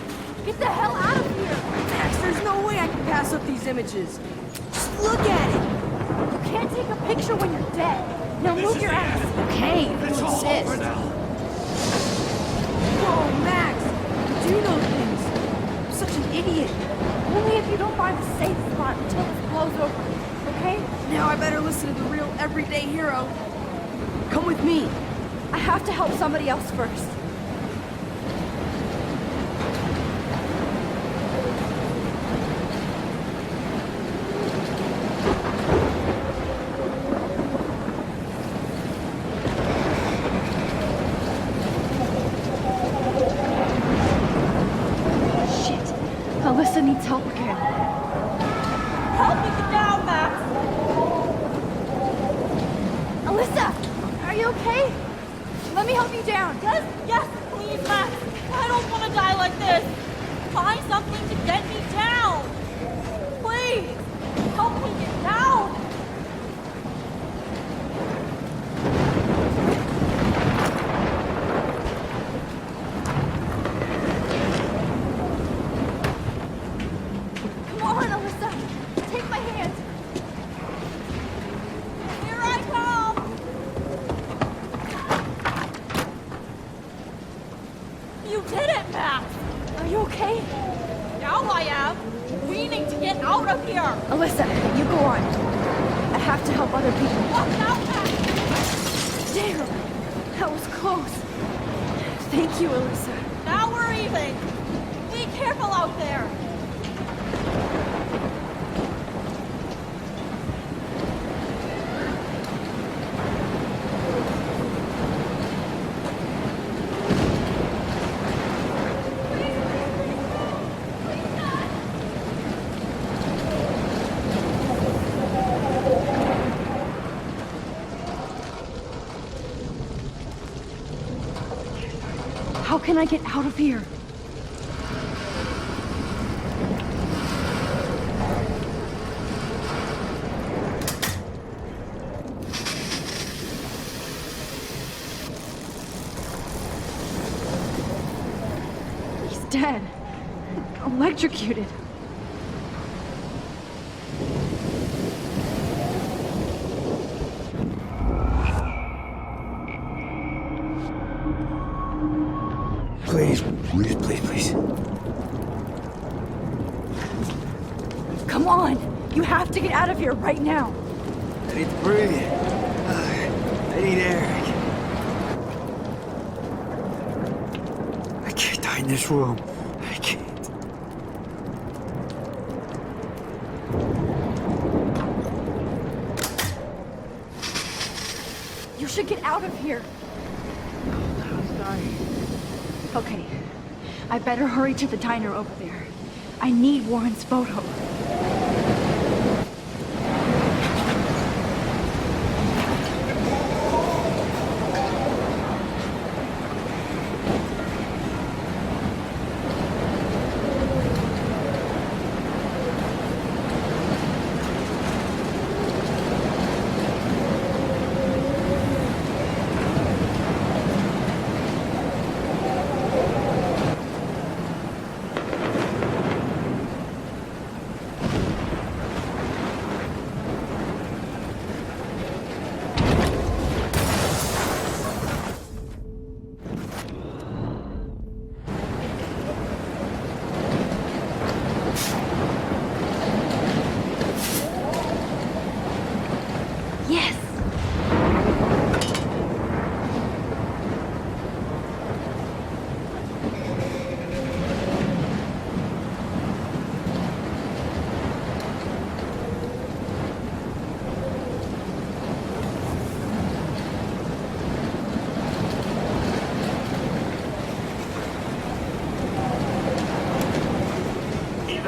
Get the hell out of here! Max, there's no way I can pass up these images. Just look at it. You can't take a picture when you're dead. Now move your ass. Okay, you insist. Whoa, Max. You do know things. I'm such an idiot. Only if you don't find a safe spot until this blows over. Okay? Now I better listen to the real everyday hero. Come with me. I have to help somebody else first. Shit. Alyssa needs help again. Help me get down, Max! Alyssa! Are you okay? Let me help you down. Yes, please, Max! I don't want to die like this! Find something to get me down! Please! Help me get down! Come on, Alyssa! Take my hand! Here I come! You did it, Max! Are you okay? Now I am! We need to get out of here! Alyssa, you go on. I have to help other people. Watch out, Max! Damn! That was close. Thank you, Alyssa. Now we're even! Be careful out there! How can I get out of here? He's dead. Electrocuted. Please, please, please, please. Come on! You have to get out of here right now! I need to breathe. I need air. I can't die in this room. I can't. You should get out of here! Okay, I better hurry to the diner over there. I need Warren's photo.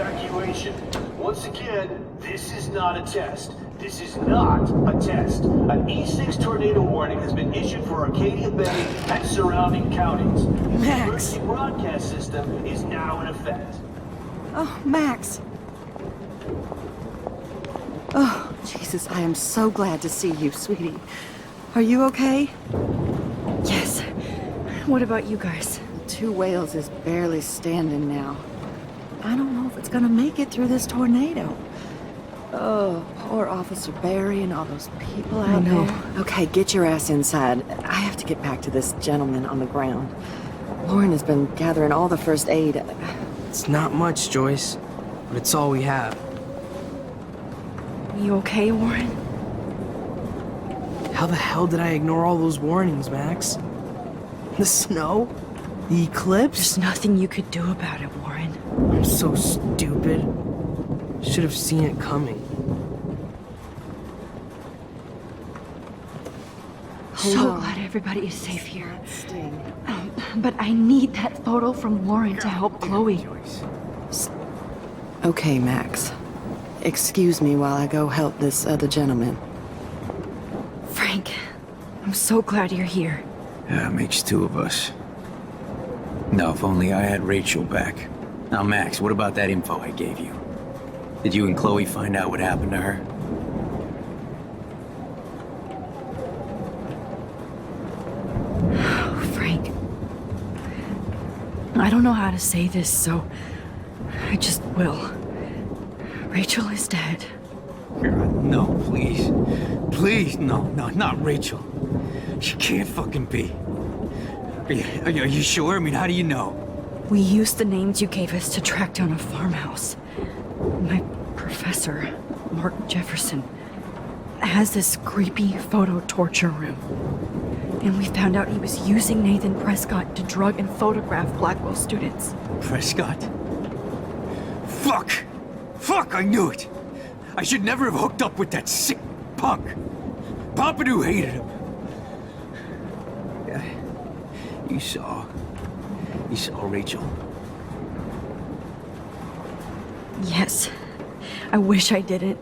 evacuation. Once again, this is not a test. This is not a test. An E6 tornado warning has been issued for Arcadia Bay and surrounding counties. The emergency broadcast system is now in effect. Oh, Max. Oh, Jesus, I am so glad to see you, sweetie. Are you okay? Yes. What about you guys? Two Whales is barely standing now. I don't know if it's gonna make it through this tornado. Oh, poor Officer Barry and all those people out there. Okay, get your ass inside. I have to get back to this gentleman on the ground. Lauren has been gathering all the first aid. It's not much, Joyce, but it's all we have. You okay, Warren? How the hell did I ignore all those warnings, Max? The snow? The eclipse? There's nothing you could do about it, Warren. I'm so stupid. Should have seen it coming. So glad everybody is safe here. But I need that photo from Lauren to help Chloe. Okay, Max. Excuse me while I go help this other gentleman. Frank, I'm so glad you're here. Yeah, it makes two of us. No, if only I had Rachel back. Now, Max, what about that info I gave you? Did you and Chloe find out what happened to her? Frank, I don't know how to say this, so I just will. Rachel is dead. No, please. Please, no, not Rachel. She can't fucking be. Are you sure? I mean, how do you know? We used the names you gave us to track down a farmhouse. My professor, Mark Jefferson, has this creepy photo torture room. And we found out he was using Nathan Prescott to drug and photograph Blackwell students. Prescott? Fuck! Fuck, I knew it! I should never have hooked up with that sick punk. Pompidou hated him. Yeah, you saw Rachel. Yes. I wish I didn't.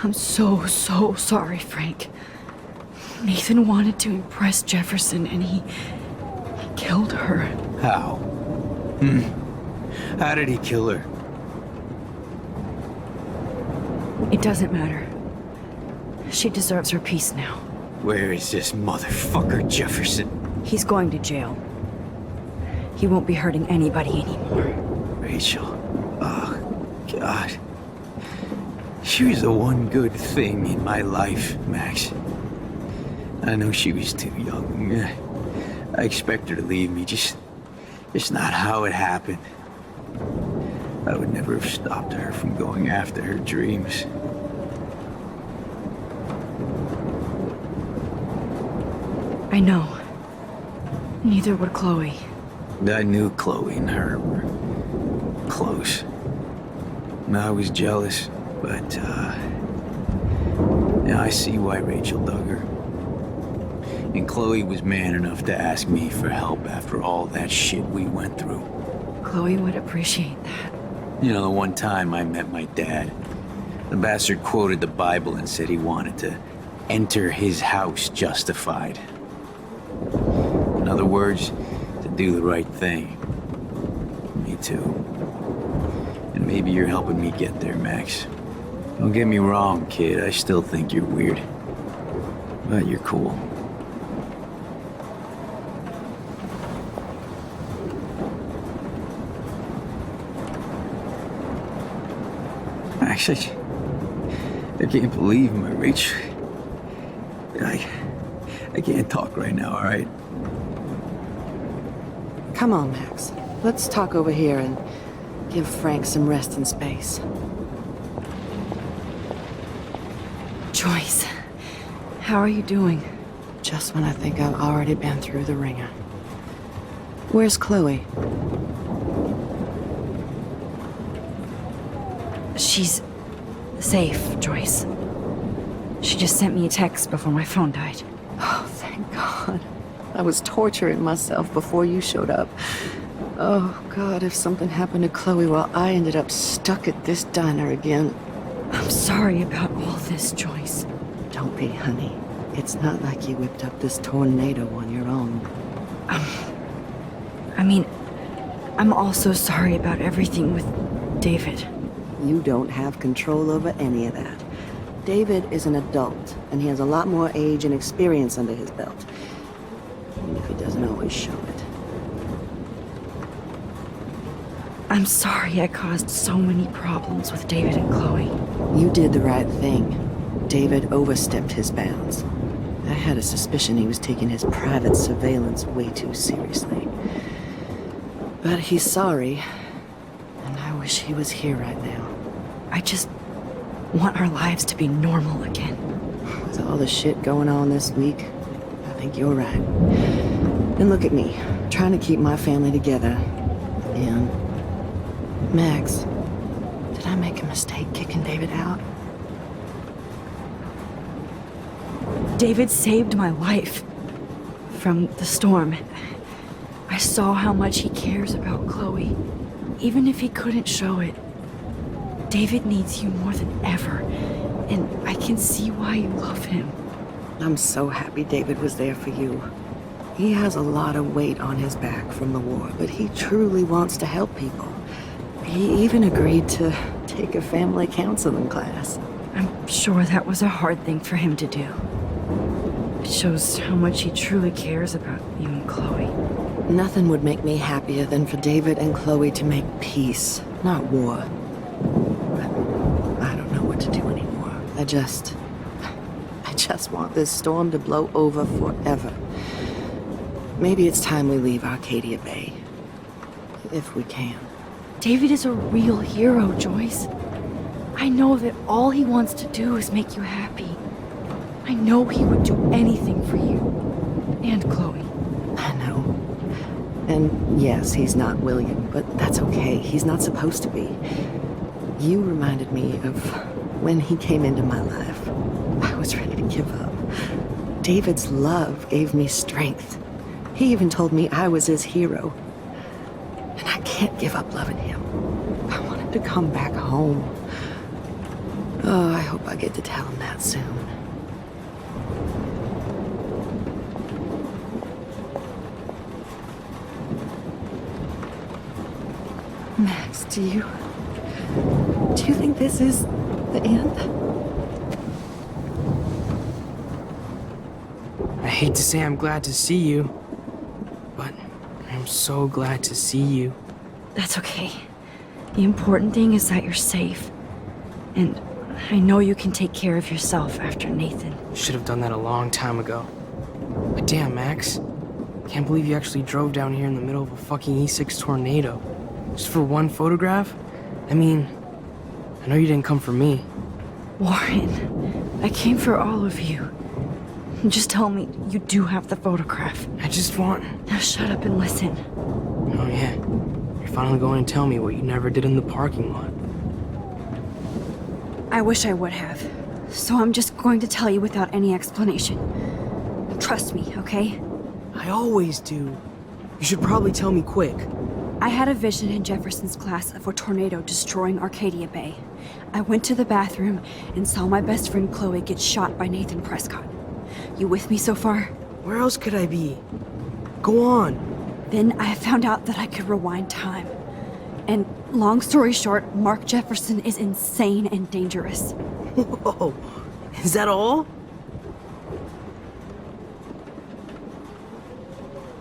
I'm so sorry, Frank. Nathan wanted to impress Jefferson and he killed her. How? How did he kill her? It doesn't matter. She deserves her peace now. Where is this motherfucker Jefferson? He's going to jail. He won't be hurting anybody anymore. Rachel. Oh, God. She was the one good thing in my life, Max. I know she was too young. I expect her to leave me, just not how it happened. I would never have stopped her from going after her dreams. I know. Neither would Chloe. I knew Chloe and her were close. I was jealous, but, now I see why Rachel dug her. And Chloe was man enough to ask me for help after all that shit we went through. Chloe would appreciate that. You know, the one time I met my dad, the bastard quoted the Bible and said he wanted to enter his house justified. In other words, to do the right thing. Me too. And maybe you're helping me get there, Max. Don't get me wrong, kid, I still think you're weird. But you're cool. Actually, I can't believe my Rachel. I can't talk right now, all right? Come on, Max. Let's talk over here and give Frank some rest and space. Joyce, how are you doing? Just when I think I've already been through the ringer. Where's Chloe? She's safe, Joyce. She just sent me a text before my phone died. Oh, thank God. I was torturing myself before you showed up. Oh, God, if something happened to Chloe while I ended up stuck at this diner again. I'm sorry about all this, Joyce. Don't be, honey. It's not like you whipped up this tornado on your own. I mean, I'm also sorry about everything with David. You don't have control over any of that. David is an adult, and he has a lot more age and experience under his belt. Even if he doesn't always show it. I'm sorry I caused so many problems with David and Chloe. You did the right thing. David overstepped his bounds. I had a suspicion he was taking his private surveillance way too seriously. But he's sorry, and I wish he was here right now. I just want our lives to be normal again. With all the shit going on this week, I think you're right. And look at me, trying to keep my family together. And Max, did I make a mistake kicking David out? David saved my life from the storm. I saw how much he cares about Chloe, even if he couldn't show it. David needs you more than ever, and I can see why you love him. I'm so happy David was there for you. He has a lot of weight on his back from the war, but he truly wants to help people. He even agreed to take a family counseling class. I'm sure that was a hard thing for him to do. It shows how much he truly cares about you and Chloe. Nothing would make me happier than for David and Chloe to make peace, not war. But I don't know what to do anymore. I just want this storm to blow over forever. Maybe it's time we leave Arcadia Bay. If we can. David is a real hero, Joyce. I know that all he wants to do is make you happy. I know he would do anything for you. And Chloe. I know. And yes, he's not William, but that's okay. He's not supposed to be. You reminded me of when he came into my life. I was ready to give up. David's love gave me strength. He even told me I was his hero. And I can't give up loving him. I want him to come back home. Oh, I hope I get to tell him that soon. Max, do you think this is the end? I hate to say I'm glad to see you, but I'm so glad to see you. That's okay. The important thing is that you're safe. And I know you can take care of yourself after Nathan. Should have done that a long time ago. But damn, Max. Can't believe you actually drove down here in the middle of a fucking E6 tornado. Just for one photograph? I mean, I know you didn't come for me. Warren, I came for all of you. Just tell me you do have the photograph. I just want... Now shut up and listen. Oh yeah, you're finally going to tell me what you never did in the parking lot. I wish I would have. So I'm just going to tell you without any explanation. Trust me, okay? I always do. You should probably tell me quick. I had a vision in Jefferson's class of a tornado destroying Arcadia Bay. I went to the bathroom and saw my best friend Chloe get shot by Nathan Prescott. You with me so far? Where else could I be? Go on. Then I found out that I could rewind time. And long story short, Mark Jefferson is insane and dangerous. Whoa, is that all?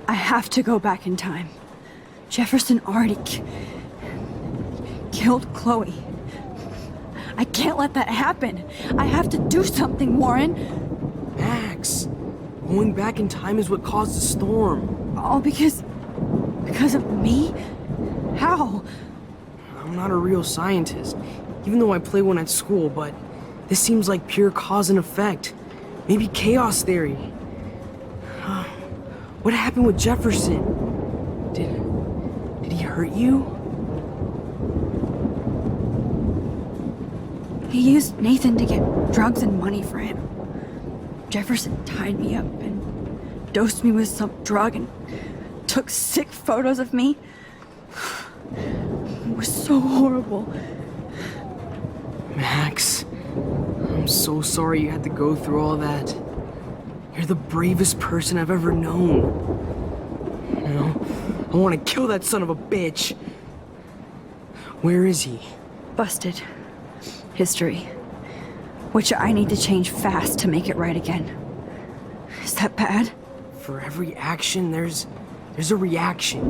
I have to go back in time. Jefferson already killed Chloe. I can't let that happen. I have to do something, Warren. Max, going back in time is what caused the storm. All because of me? How? I'm not a real scientist, even though I play one at school, but this seems like pure cause and effect. Maybe chaos theory. What happened with Jefferson? Did he hurt you? He used Nathan to get drugs and money for him. Jefferson tied me up and dosed me with some drug and took sick photos of me. It was so horrible. Max, I'm so sorry you had to go through all that. You're the bravest person I've ever known. You know, I want to kill that son of a bitch. Where is he? Busted. History. Which I need to change fast to make it right again. Is that bad? For every action, there's a reaction.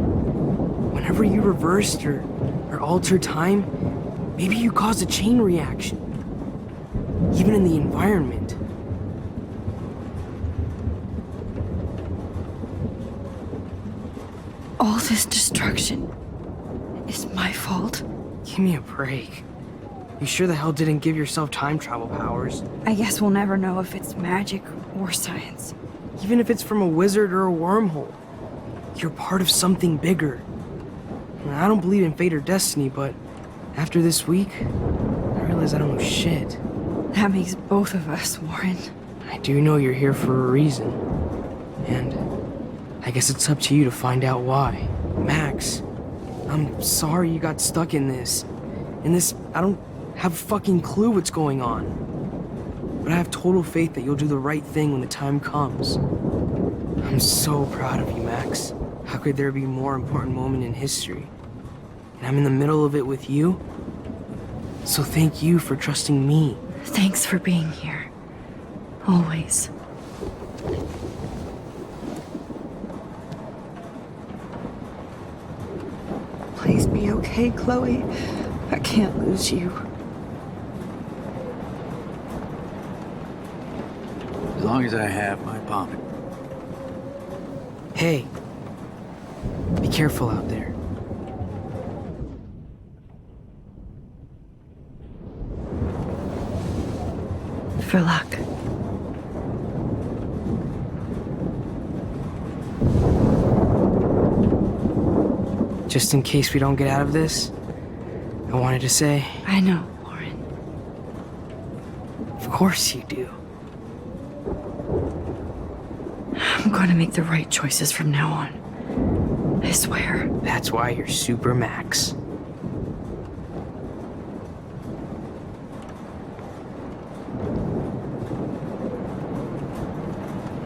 Whenever you reversed or altered time, maybe you caused a chain reaction. Even in the environment. All this destruction is my fault. Give me a break. You sure the hell didn't give yourself time travel powers? I guess we'll never know if it's magic or science. Even if it's from a wizard or a wormhole. You're part of something bigger. I don't believe in fate or destiny, but after this week, I realize I don't know shit. That makes both of us, Warren. I do know you're here for a reason. And I guess it's up to you to find out why. Max, I'm sorry you got stuck in this. I don't have a fucking clue what's going on. But I have total faith that you'll do the right thing when the time comes. I'm so proud of you, Max. How could there be a more important moment in history? And I'm in the middle of it with you. So thank you for trusting me. Thanks for being here. Always. Please be okay, Chloe. I can't lose you. As long as I have my pomade. Hey, be careful out there. For luck. Just in case we don't get out of this, I wanted to say... I know, Warren. Of course you do. I'm going to make the right choices from now on. I swear. That's why you're Super Max.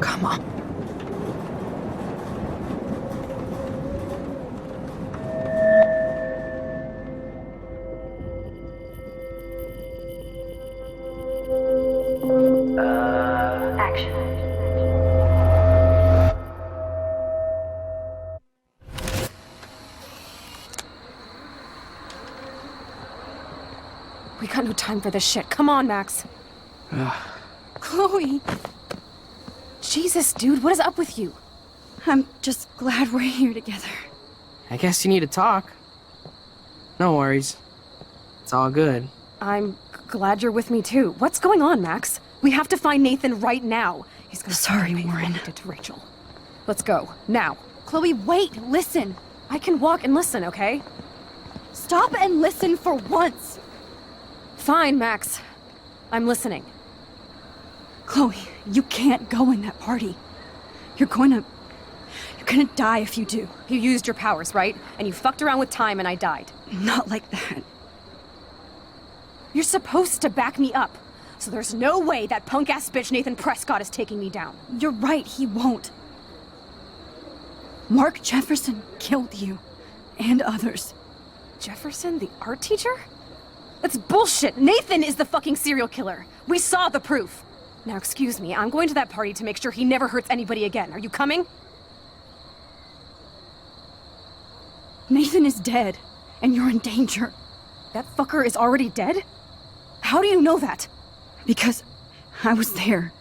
Come on. Action. We got no time for this shit. Come on, Max. Chloe. Jesus, dude, what is up with you? I'm just glad we're here together. I guess you need to talk. No worries. It's all good. I'm glad you're with me too. What's going on, Max? We have to find Nathan right now. He's gonna Sorry, Warren. To Rachel. Let's go now. Chloe, wait! Listen. I can walk and listen, okay? Stop and listen for once. Fine, Max. I'm listening. Chloe, you can't go in that party. You're gonna die if you do. You used your powers, right? And you fucked around with time and I died. Not like that. You're supposed to back me up. So there's no way that punk-ass bitch Nathan Prescott is taking me down. You're right, he won't. Mark Jefferson killed you. And others. Jefferson, the art teacher? That's bullshit! Nathan is the fucking serial killer! We saw the proof! Now excuse me, I'm going to that party to make sure he never hurts anybody again. Are you coming? Nathan is dead, and you're in danger. That fucker is already dead? How do you know that? Because I was there.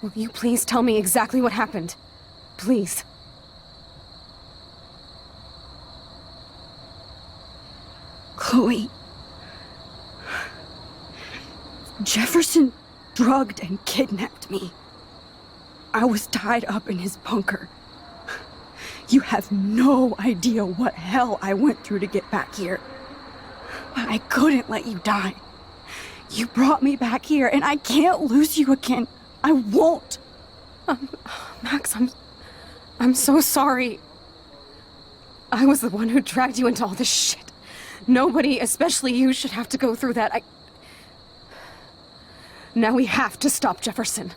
Will you please tell me exactly what happened? Please. Chloe. Jefferson drugged and kidnapped me. I was tied up in his bunker. You have no idea what hell I went through to get back here. But I couldn't let you die. You brought me back here, and I can't lose you again. I won't. Max, I'm so sorry. I was the one who dragged you into all this shit. Nobody, especially you, should have to go through that. Now we have to stop Jefferson.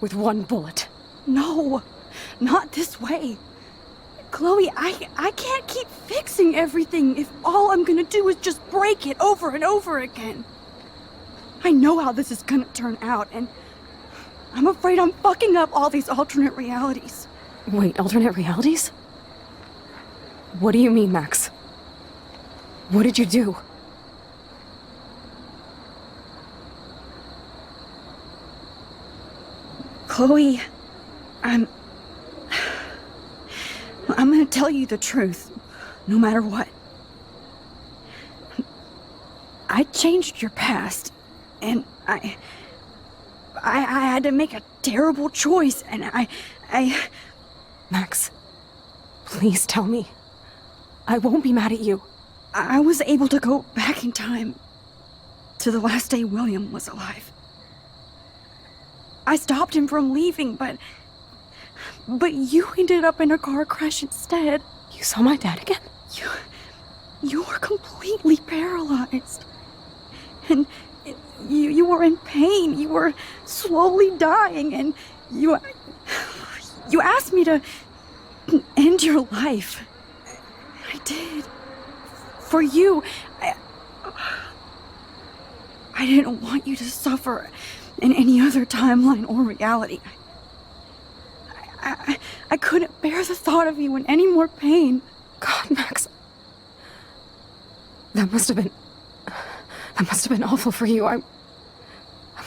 With one bullet. No, not this way. Chloe, I can't keep fixing everything if all I'm gonna do is just break it over and over again. I know how this is gonna turn out, and I'm afraid I'm fucking up all these alternate realities. Wait, alternate realities? What do you mean, Max? What did you do? Chloe, I'm gonna tell you the truth, no matter what. I changed your past, and I had to make a terrible choice, and I... Max, please tell me. I won't be mad at you. I was able to go back in time to the last day William was alive. I stopped him from leaving, but you ended up in a car crash instead. You saw my dad again? You were completely paralyzed. And you were in pain. You were slowly dying, and you asked me to end your life. I did. For you. I didn't want you to suffer in any other timeline or reality. I couldn't bear the thought of you in any more pain. God, Max. That must have been awful for you. I'm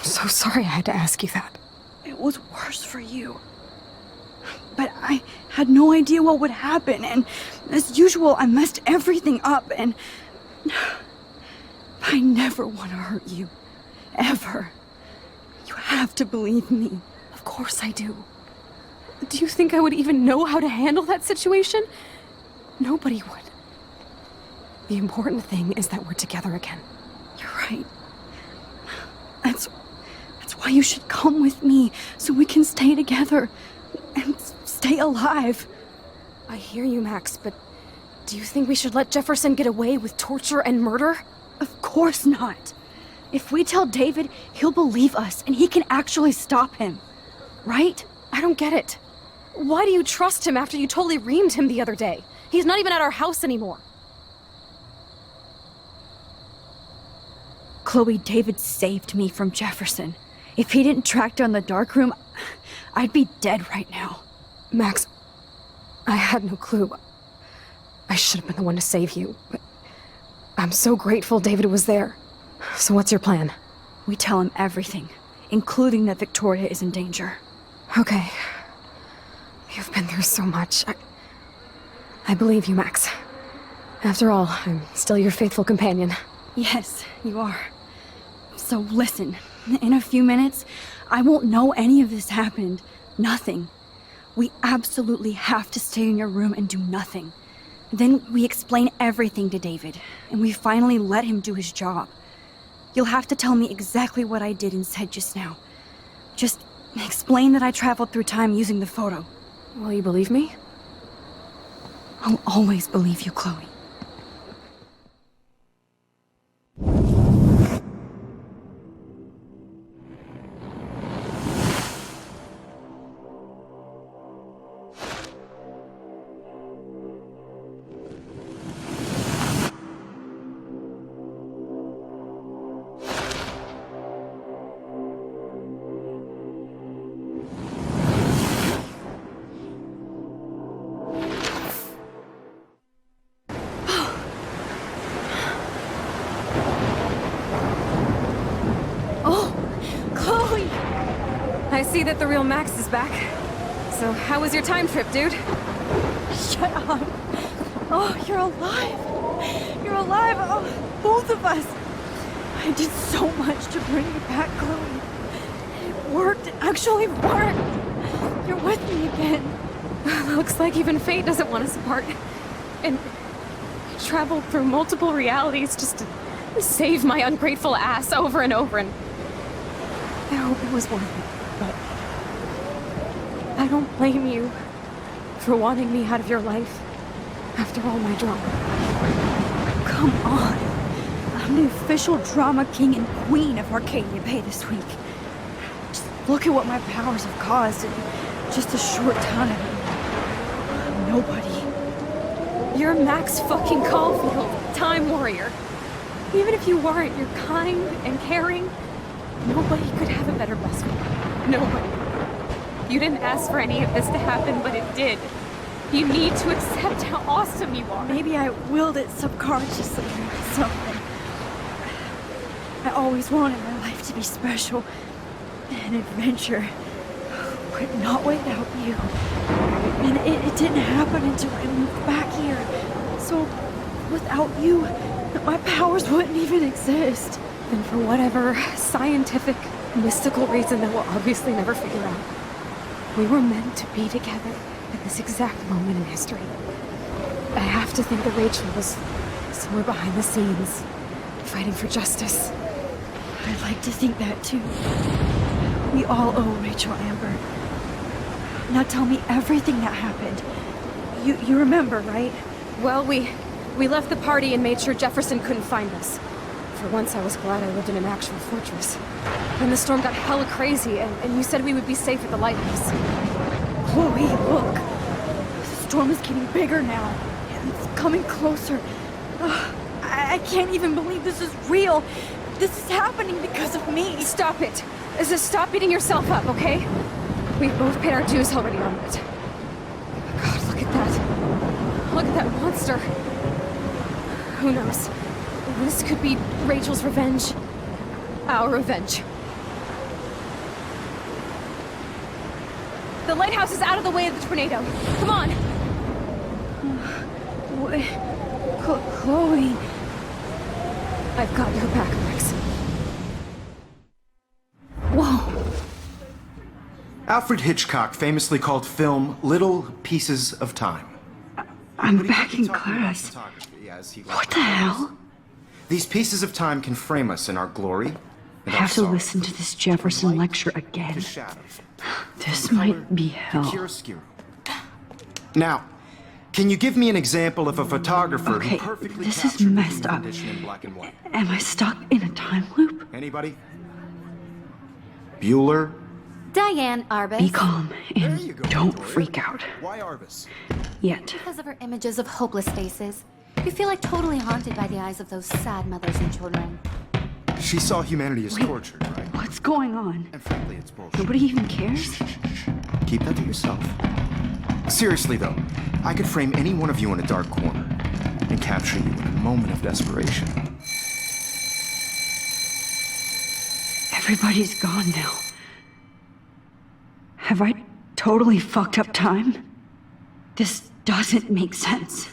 so sorry I had to ask you that. It was worse for you. But I had no idea what would happen, and as usual, I messed everything up, and I never want to hurt you. Ever. You have to believe me. Of course I do. Do you think I would even know how to handle that situation? Nobody would. The important thing is that we're together again. You're right. That's why you should come with me, so we can stay together and stay alive. I hear you, Max, but do you think we should let Jefferson get away with torture and murder? Of course not. If we tell David, he'll believe us, and he can actually stop him. Right? I don't get it. Why do you trust him after you totally reamed him the other day? He's not even at our house anymore. Chloe, David saved me from Jefferson. If he didn't track down the dark room, I'd be dead right now. Max, I had no clue. I should have been the one to save you, but I'm so grateful David was there. So what's your plan? We tell him everything, including that Victoria is in danger. Okay. You've been through so much. I believe you, Max. After all, I'm still your faithful companion. Yes, you are. So listen, in a few minutes, I won't know any of this happened. Nothing. We absolutely have to stay in your room and do nothing. Then we explain everything to David, and we finally let him do his job. You'll have to tell me exactly what I did and said just now. Just explain that I traveled through time using the photo. Will you believe me? I'll always believe you, Chloe. I see that the real Max is back. So how was your time trip, dude? Shut up. Oh, you're alive. You're alive. Oh, both of us. I did so much to bring you back, Chloe. It worked. It actually worked. You're with me again. Looks like even fate doesn't want us apart. And I traveled through multiple realities just to save my ungrateful ass over and over, and I hope it was worth it. But I don't blame you for wanting me out of your life. After all my drama. Come on. I'm the official drama king and queen of Arcadia Bay this week. Just look at what my powers have caused in just a short time. Nobody. You're Max fucking Caulfield, Time Warrior. Even if you weren't, you're kind and caring. Nobody could have a better best friend. Nobody. You didn't ask for any of this to happen, but it did. You need to accept how awesome you are. Maybe I willed it subconsciously or something. I always wanted my life to be special. An adventure. But not without you. And it didn't happen until I moved back here. So, without you, my powers wouldn't even exist. And for whatever scientific, mystical reason that we'll obviously never figure out, we were meant to be together at this exact moment in history. I have to think that Rachel was somewhere behind the scenes, fighting for justice. I'd like to think that too. We all owe Rachel Amber. Now tell me everything that happened. You remember, right? Well, we left the party and made sure Jefferson couldn't find us. For once, I was glad I lived in an actual fortress. Then the storm got hella crazy, and you said we would be safe at the lighthouse. Chloe, look. The storm is getting bigger now, and it's coming closer. I can't even believe this is real. This is happening because of me. Stop it. Just stop beating yourself up, okay? We've both paid our dues already on it. God, look at that. Look at that monster. Who knows? This could be Rachel's revenge. Our revenge. The lighthouse is out of the way of the tornado. Come on! Chloe... I've got your back, Max. Whoa! Alfred Hitchcock famously called film little pieces of time. I'm back in class. What the hell? These pieces of time can frame us in our glory. I have to listen to this Jefferson lecture again. This might be hell. Now, can you give me an example of a photographer okay, who perfectly this is captured messed the up. condition in black and white? Am I stuck in a time loop? Anybody? Bueller? Diane Arbus. Be calm and don't freak out. Why Arbus? Yet. Because of her images of hopeless faces. You feel like totally haunted by the eyes of those sad mothers and children. She saw humanity as tortured, right? What's going on? And frankly, it's bullshit. Nobody even cares? Keep that to yourself. Seriously, though, I could frame any one of you in a dark corner and capture you in a moment of desperation. Everybody's gone now. Have I totally fucked up time? This doesn't make sense.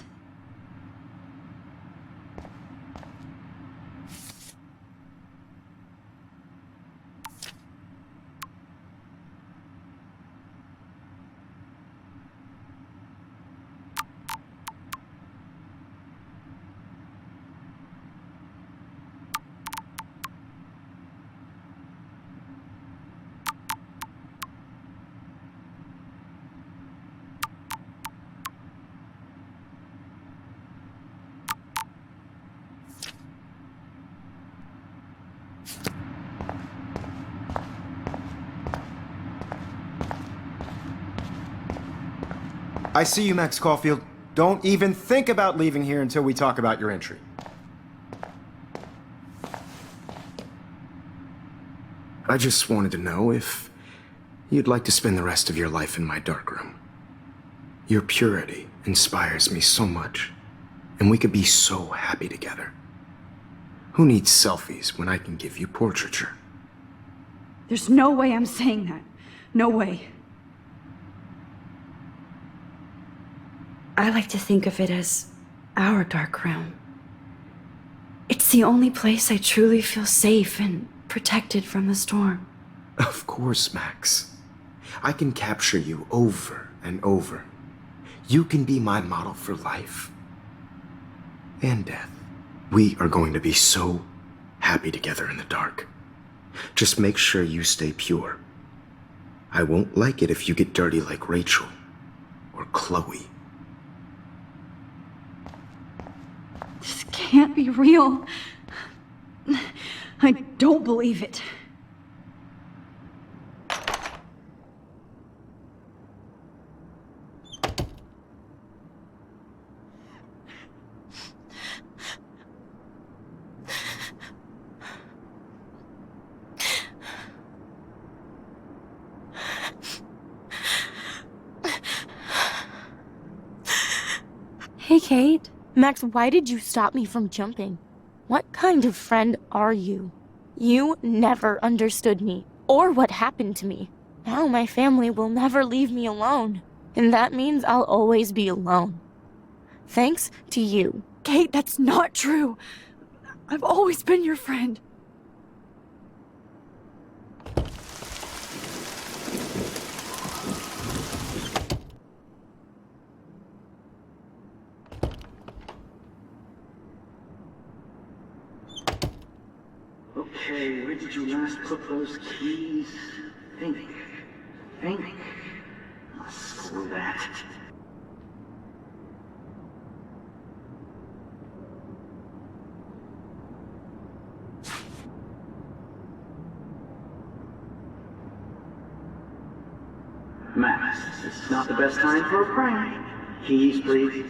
I see you, Max Caulfield. Don't even think about leaving here until we talk about your entry. I just wanted to know if you'd like to spend the rest of your life in my darkroom. Your purity inspires me so much, and we could be so happy together. Who needs selfies when I can give you portraiture? There's no way I'm saying that. No way. I like to think of it as our dark room. It's the only place I truly feel safe and protected from the storm. Of course, Max. I can capture you over and over. You can be my model for life and death. We are going to be so happy together in the dark. Just make sure you stay pure. I won't like it if you get dirty like Rachel or Chloe. can't be real. I don't believe it. Hey, Kate. Max, why did you stop me from jumping? What kind of friend are you? You never understood me, or what happened to me. Now my family will never leave me alone, and that means I'll always be alone. Thanks to you. Kate, that's not true. I've always been your friend. Okay, where did you last put those keys? Think. Screw that. Max, this is not the best time for a prank. Keys, please.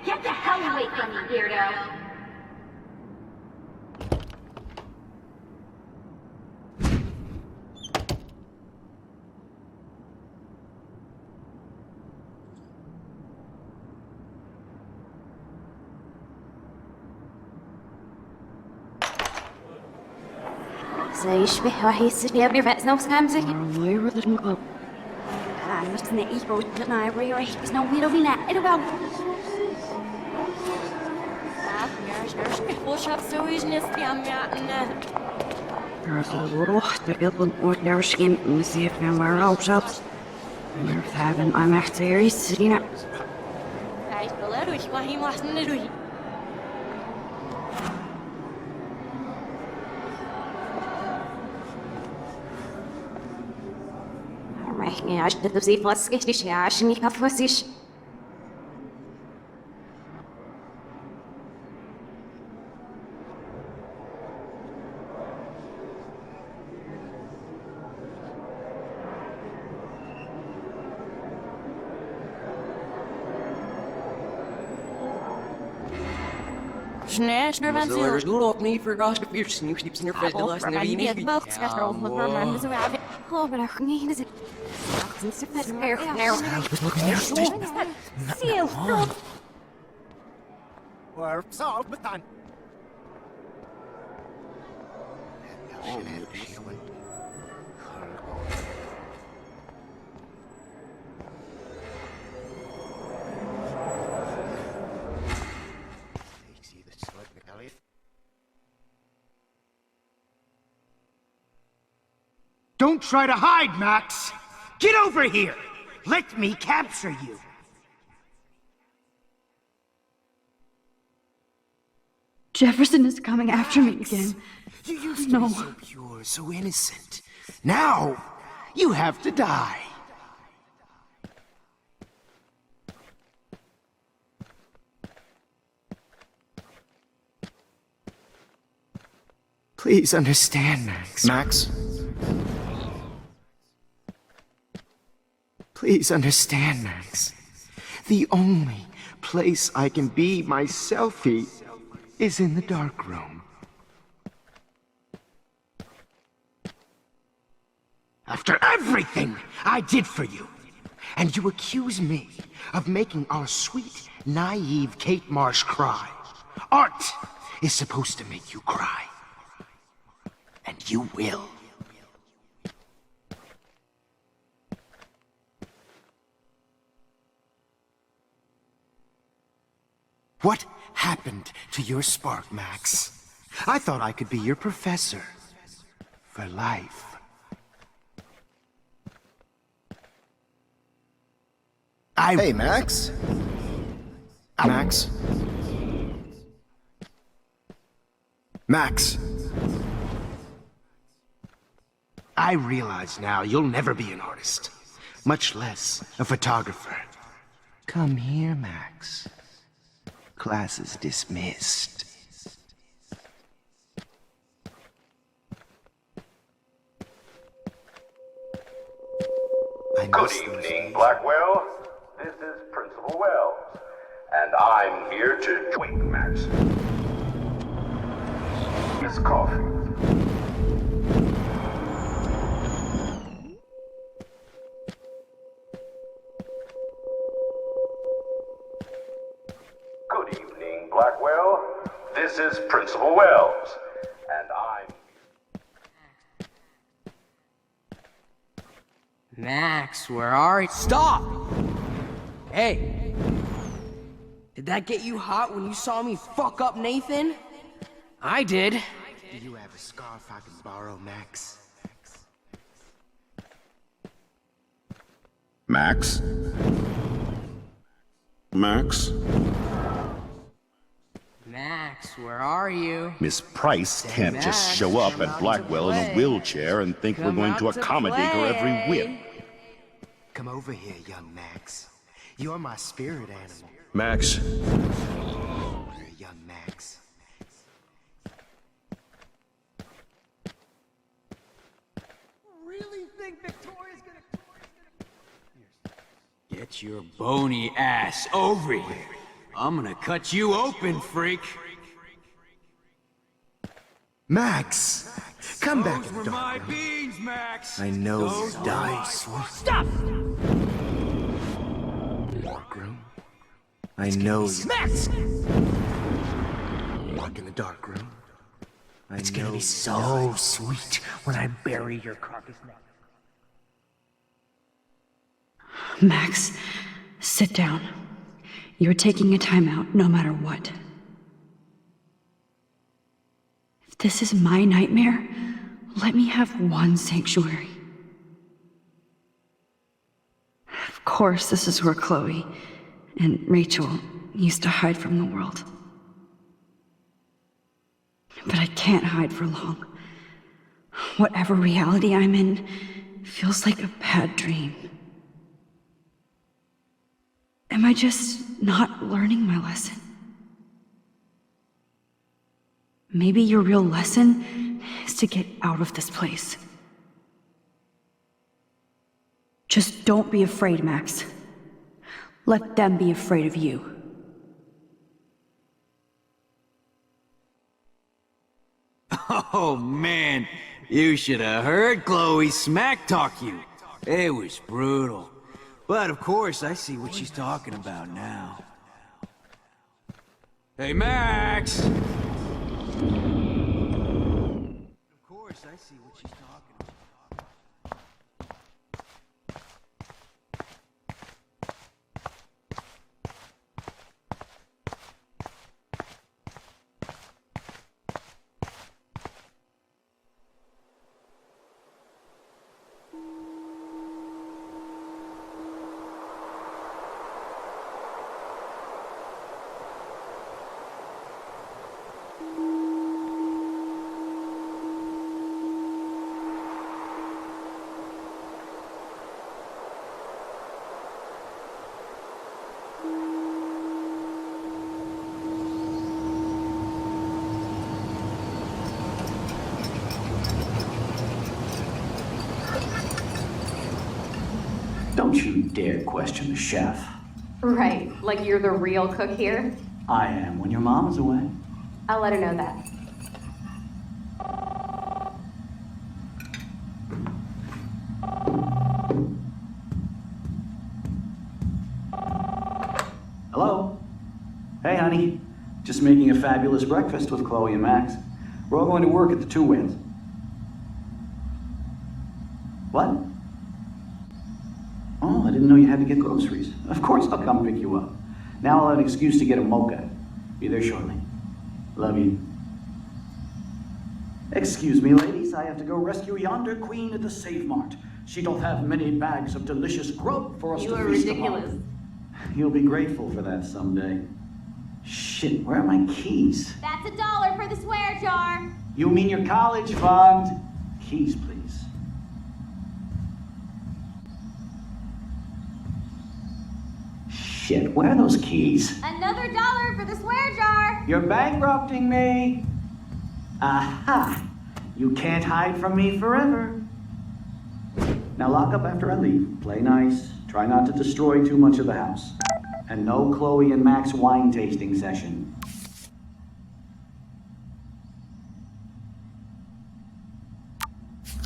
Get the hell away from me, weirdo! زي يشبه واحد يصير بيرفع نفس خمسة. Where did it go? Just in the ego, but now we're right. There's no way to be that. It'll go. Push up so he's just There's a little difficult with their skin. Let me see if I'm wearing all shops. There's having I'm actually sitting up. Ja, ich hätte sie fast richtig, ja, ich nicht auf was ich. Zullen we op niet verrast of je snoept in je vet de last en wie niet. Oh, maar nog niet is het. Don't try to hide, Max! Get over here! Let me capture you! Jefferson is coming after me again. You used to be so pure, so innocent. Now, you have to die. Please understand, Max. Max? Please understand, Max. The only place I can be myself is in the dark room. After everything I did for you, and you accuse me of making our sweet, naive Kate Marsh cry. Art is supposed to make you cry. And you will. What happened to your spark, Max? I thought I could be your professor. For life. Hey, Max? Max? Max? I realize now you'll never be an artist, much less a photographer. Come here, Max. Class is dismissed. Good evening, Blackwell. This is Principal Wells, and I'm here to wait, Max. Miss Coffee. Good evening, Blackwell. This is Principal Wells, and I'm... Max, where are you? Stop! Hey! Did that get you hot when you saw me fuck up Nathan? I did. Do you have a scarf I can borrow, Max? Max? Max? Max, where are you? Miss Price can't just show up at Blackwell in a wheelchair and think we're going to accommodate her every whim. Come over here, young Max. You're my spirit animal. Max. Come here, young Max. Really think Victoria's gonna... Get your bony ass over here. I'm gonna cut you open, freak. Max! Come back Those in were the my dark room. beans, Max. I know Those you were die, my- sweet. Stop! Dark room. I know you. Max! Walk in the dark room. It's gonna be so sweet when I bury your carcass next. Max, sit down. You're taking a timeout no matter what. If this is my nightmare, let me have one sanctuary. Of course, this is where Chloe and Rachel used to hide from the world. But I can't hide for long. Whatever reality I'm in feels like a bad dream. Am I just not learning my lesson? Maybe your real lesson is to get out of this place. Just don't be afraid, Max. Let them be afraid of you. Oh, man. You should have heard Chloe smack talk you. It was brutal. But of course, I see what she's talking about now. Hey, Max! Of course, I see what she's talking about. Don't you dare question the chef. Right, like you're the real cook here? I am when your mom is away. I'll let her know that. Hello? Hey, honey. Just making a fabulous breakfast with Chloe and Max. We're all going to work at the Two Winds. What? Oh, I didn't know you had to get groceries. Of course I'll come pick you up. Now I'll have an excuse to get a mocha. Be there shortly. Love you. Excuse me, ladies. I have to go rescue yonder queen at the Save Mart. She doth have many bags of delicious grub for us to feast upon. You'll be grateful for that someday. Shit, where are my keys? That's $1 for the swear jar. You mean your college fund? Keys, please. Shit, where are those keys? Another $1 for the swear jar. You're bankrupting me. Aha! You can't hide from me forever. Now lock up after I leave. Play nice. Try not to destroy too much of the house. And no Chloe and Max wine tasting session.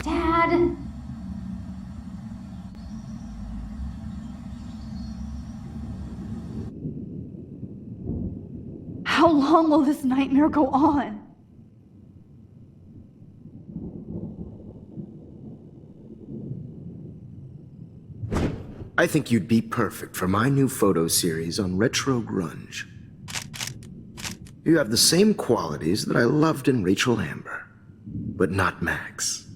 Dad. How long will this nightmare go on? I think you'd be perfect for my new photo series on retro grunge. You have the same qualities that I loved in Rachel Amber, but not Max.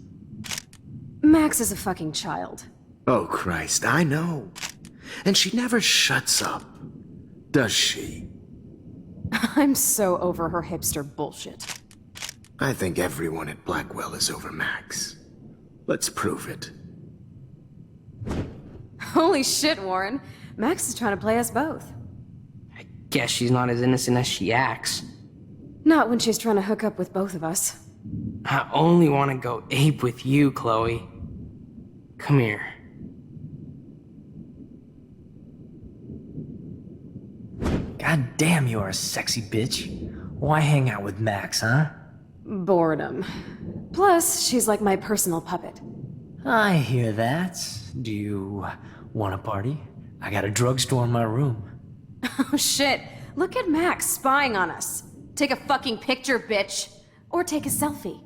Max is a fucking child. Oh, Christ, I know. And she never shuts up, does she? I'm so over her hipster bullshit. I think everyone at Blackwell is over Max. Let's prove it. Holy shit, Warren. Max is trying to play us both. Guess she's not as innocent as she acts. Not when she's trying to hook up with both of us. I only want to go ape with you, Chloe. Come here. God damn, you're a sexy bitch. Why hang out with Max, huh? Boredom. Plus, she's like my personal puppet. I hear that. Do you want a party? I got a drugstore in my room. Oh shit, look at Max spying on us. Take a fucking picture, bitch. Or take a selfie.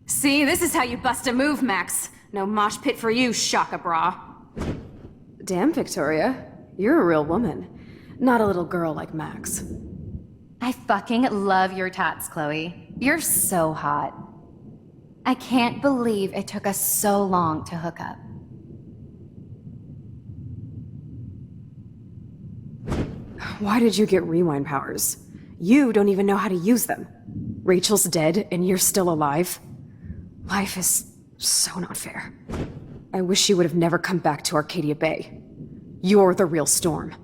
See, this is how you bust a move, Max. No mosh pit for you, Shaka Bra. Damn, Victoria. You're a real woman. Not a little girl like Max. I fucking love your tats, Chloe. You're so hot. I can't believe it took us so long to hook up. Why did you get rewind powers? You don't even know how to use them. Rachel's dead and you're still alive. Life is so not fair. I wish you would have never come back to Arcadia Bay. You're the real Storm.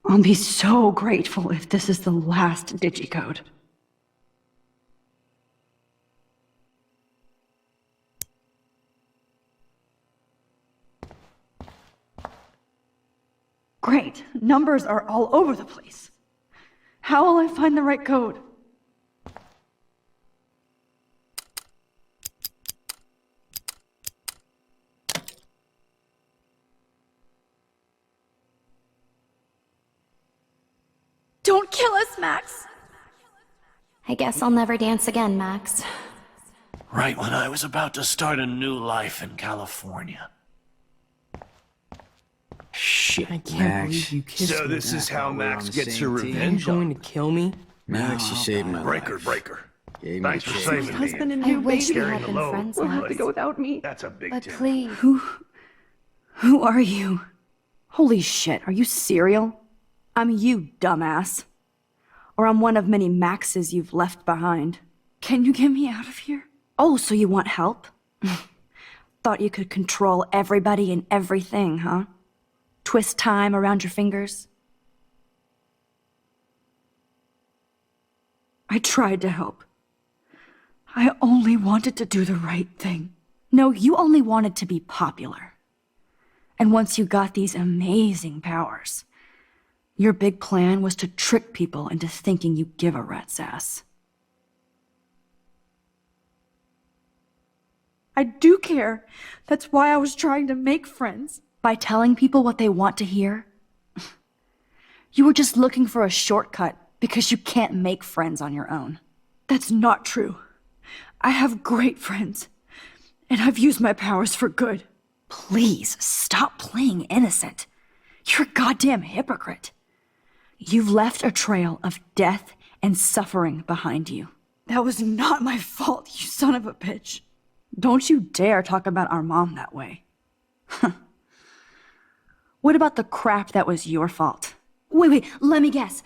I'll be so grateful if this is the last digicode. Great. Numbers are all over the place. How will I find the right code? Don't kill us, Max! I guess I'll never dance again, Max. Right when I was about to start a new life in California. Shit, I can't Max. believe you kissed So me. this is how We're on Max the gets same her team. revenge You're on going to kill me? Max, you saved my Breaker, life. breaker. Gave me Thanks the for chance. saving me. Husband and I new wish we baby. had been load. friends, We'll have Max. to go without me. That's a big But tip. please. Who are you? Holy shit, are you serial? I'm you, dumbass. Or I'm one of many Maxes you've left behind. Can you get me out of here? Oh, so you want help? Thought you could control everybody and everything, huh? Twist time around your fingers? I tried to help. I only wanted to do the right thing. No, you only wanted to be popular. And once you got these amazing powers, your big plan was to trick people into thinking you give a rat's ass. I do care. That's why I was trying to make friends. By telling people what they want to hear. You were just looking for a shortcut Because you can't make friends on your own. That's not true. I have great friends, and I've used my powers for good. Please, stop playing innocent. You're a goddamn hypocrite. You've left a trail of death and suffering behind you. That was not my fault, you son of a bitch. Don't you dare talk about our mom that way. What about the crap that was your fault? Wait, let me guess.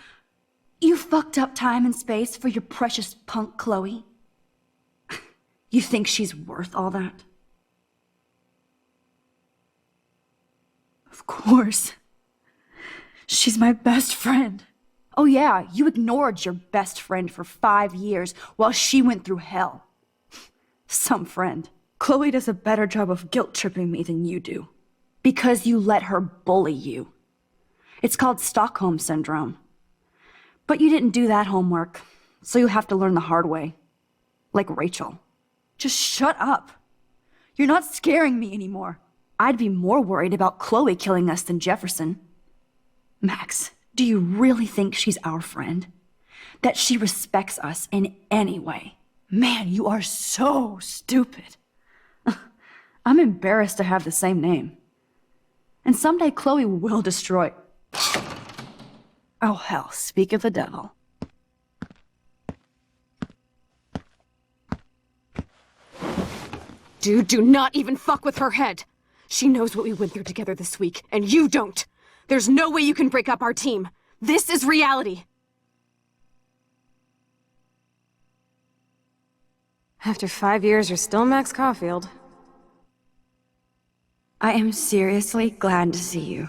You fucked up time and space for your precious punk Chloe? You think she's worth all that? Of course. She's my best friend. Oh yeah, you ignored your best friend for 5 years while she went through hell. Some friend. Chloe does a better job of guilt-tripping me than you do. Because you let her bully you. It's called Stockholm Syndrome. But you didn't do that homework, so you have to learn the hard way. Like Rachel. Just shut up. You're not scaring me anymore. I'd be more worried about Chloe killing us than Jefferson. Max, do you really think she's our friend? That she respects us in any way? Man, you are so stupid. I'm embarrassed to have the same name. And someday Chloe will destroy... Oh hell, speak of the devil. Dude, do not even fuck with her head. She knows what we went through together this week, and you don't. There's no way you can break up our team. This is reality. After 5 years, you're still Max Caulfield. I am seriously glad to see you.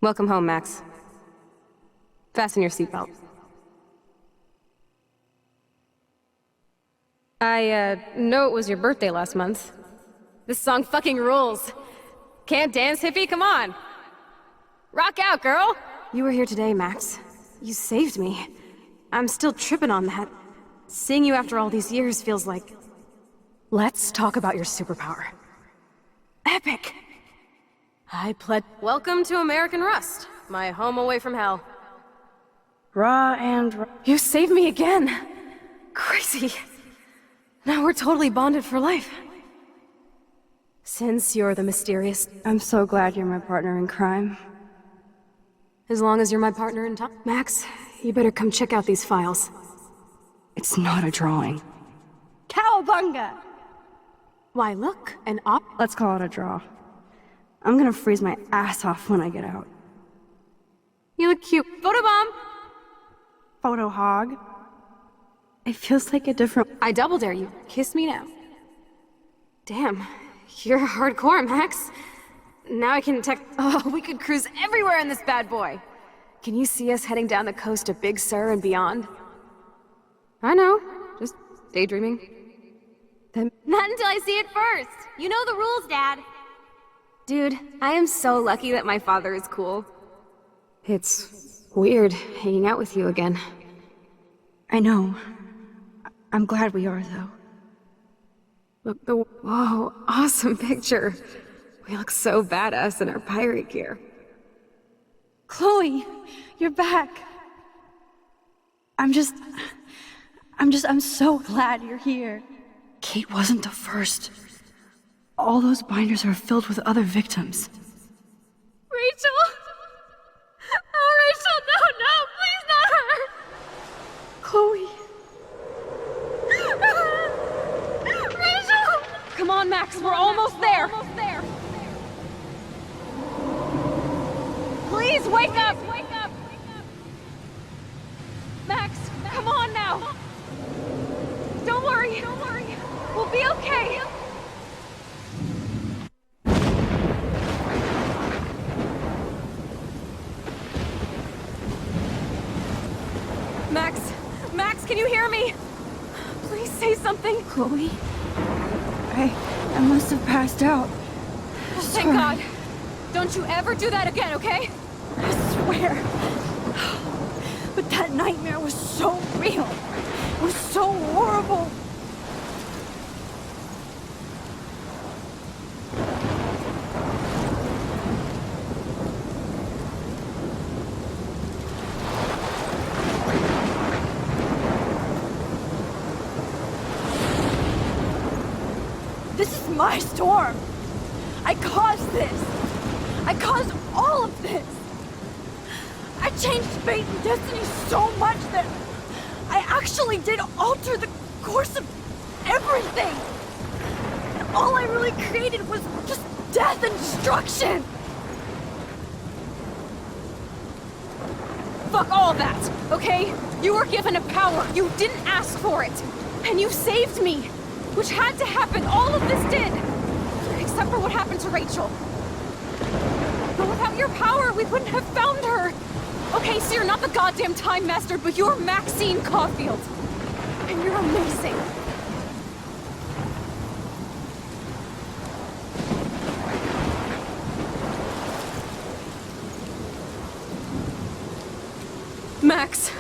Welcome home, Max. Fasten your seatbelt. I know it was your birthday last month. This song fucking rules. Can't dance, hippie? Come on. Rock out, girl! You were here today, Max. You saved me. I'm still tripping on that. Seeing you after all these years feels like... Let's talk about your superpower. Epic! I pledge... Welcome to American Rust, my home away from hell. Raw and... You saved me again! Crazy. Now we're totally bonded for life. Since you're the mysterious... I'm so glad you're my partner in crime. As long as you're my partner in time... Max, you better come check out these files. It's not a drawing. Cowabunga! Why, look, an op... Let's call it a draw. I'm gonna freeze my ass off when I get out. You look cute. Photobomb! Photo hog. It feels like a different... I double dare you. Kiss me now. Damn, you're hardcore, Max. Now I can Oh, we could cruise everywhere in this bad boy. Can you see us heading down the coast of Big Sur and beyond? I know. Just daydreaming. Then... Not until I see it first! You know the rules, Dad! Dude, I am so lucky that my father is cool. It's weird hanging out with you again. I know. I'm glad we are, though. Look, whoa, awesome picture. We look so badass in our pirate gear. Chloe, you're back. I'm so glad you're here. Kate wasn't the first. All those binders are filled with other victims. Rachel! Oh, Rachel, no, please not her! Chloe. Rachel! Come on, Max, we're almost there! Please, wake up! Wake up! Max, come on now! Don't worry! We'll be okay! Max, can you hear me? Please say something. Chloe? I must have passed out. Thank God. Don't you ever do that again, okay? I swear. But that nightmare was so real. It was so horrible. my storm. I caused this. I caused all of this. I changed fate and destiny so much that I actually did alter the course of everything. And all I really created was just death and destruction. Fuck all that, okay? You were given a power. You didn't ask for it. And you saved me. Which had to happen. All of this did. Except for what happened to Rachel. But without your power, we wouldn't have found her. Okay, so you're not the goddamn Time Master, but you're Maxine Caulfield. And you're amazing. Max.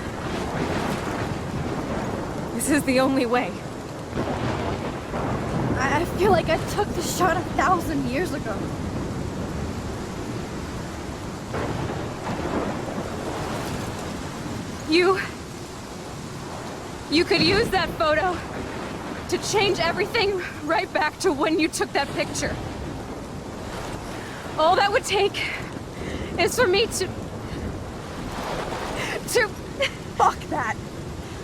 This is the only way. I feel like I took the shot 1,000 years ago. You could use that photo to change everything right back to when you took that picture. All that would take is for me to... Fuck that.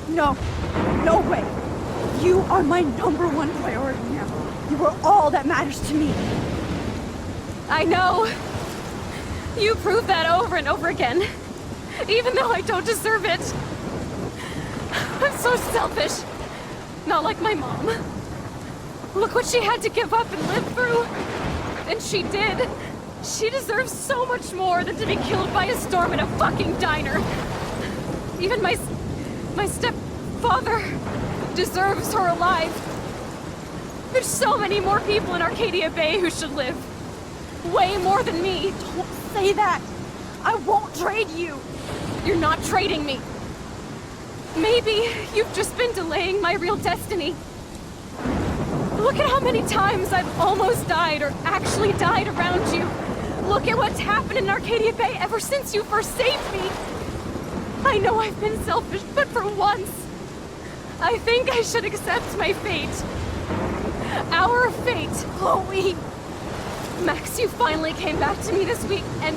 No. No way. You are my #1 priority now. You are all that matters to me. I know. You prove that over and over again. Even though I don't deserve it. I'm so selfish. Not like my mom. Look what she had to give up and live through. And she did. She deserves so much more than to be killed by a storm in a fucking diner. Even my stepfather deserves her alive. There's so many more people in Arcadia Bay who should live. Way more than me. Don't say that. I won't trade you. You're not trading me. Maybe you've just been delaying my real destiny. Look at how many times I've almost died or actually died around you. Look at what's happened in Arcadia Bay ever since you first saved me. I know I've been selfish, but for once, I think I should accept my fate. Our fate. Chloe. Max, you finally came back to me this week, and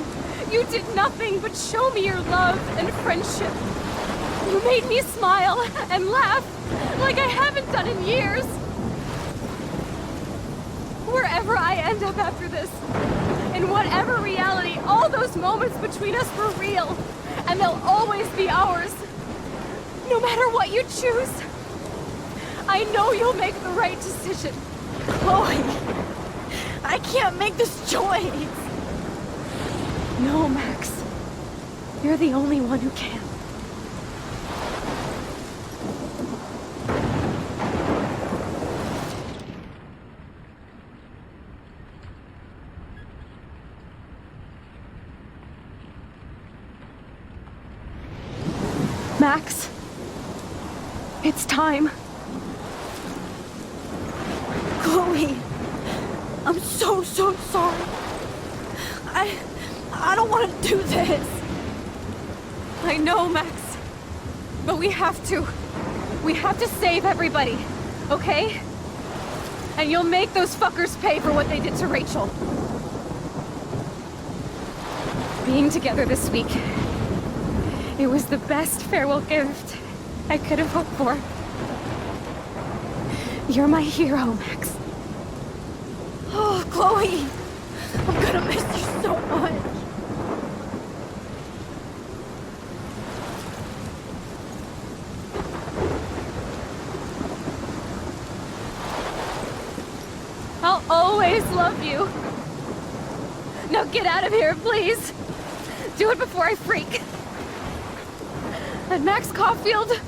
you did nothing but show me your love and friendship. You made me smile and laugh like I haven't done in years. Wherever I end up after this, in whatever reality, all those moments between us were real, and they'll always be ours. No matter what you choose, I know you'll make the right decision. Chloe, I can't make this choice. No, Max. You're the only one who can. Max, it's time. Chloe, I'm so sorry. I don't want to do this. I know, Max. But we have to. We have to save everybody, okay? And you'll make those fuckers pay for what they did to Rachel. Being together this week, it was the best farewell gift I could have hoped for. You're my hero, Max. Oh, Chloe, I'm gonna miss you so much. I'll always love you. Now get out of here, please. Do it before I freak. And Max Caulfield,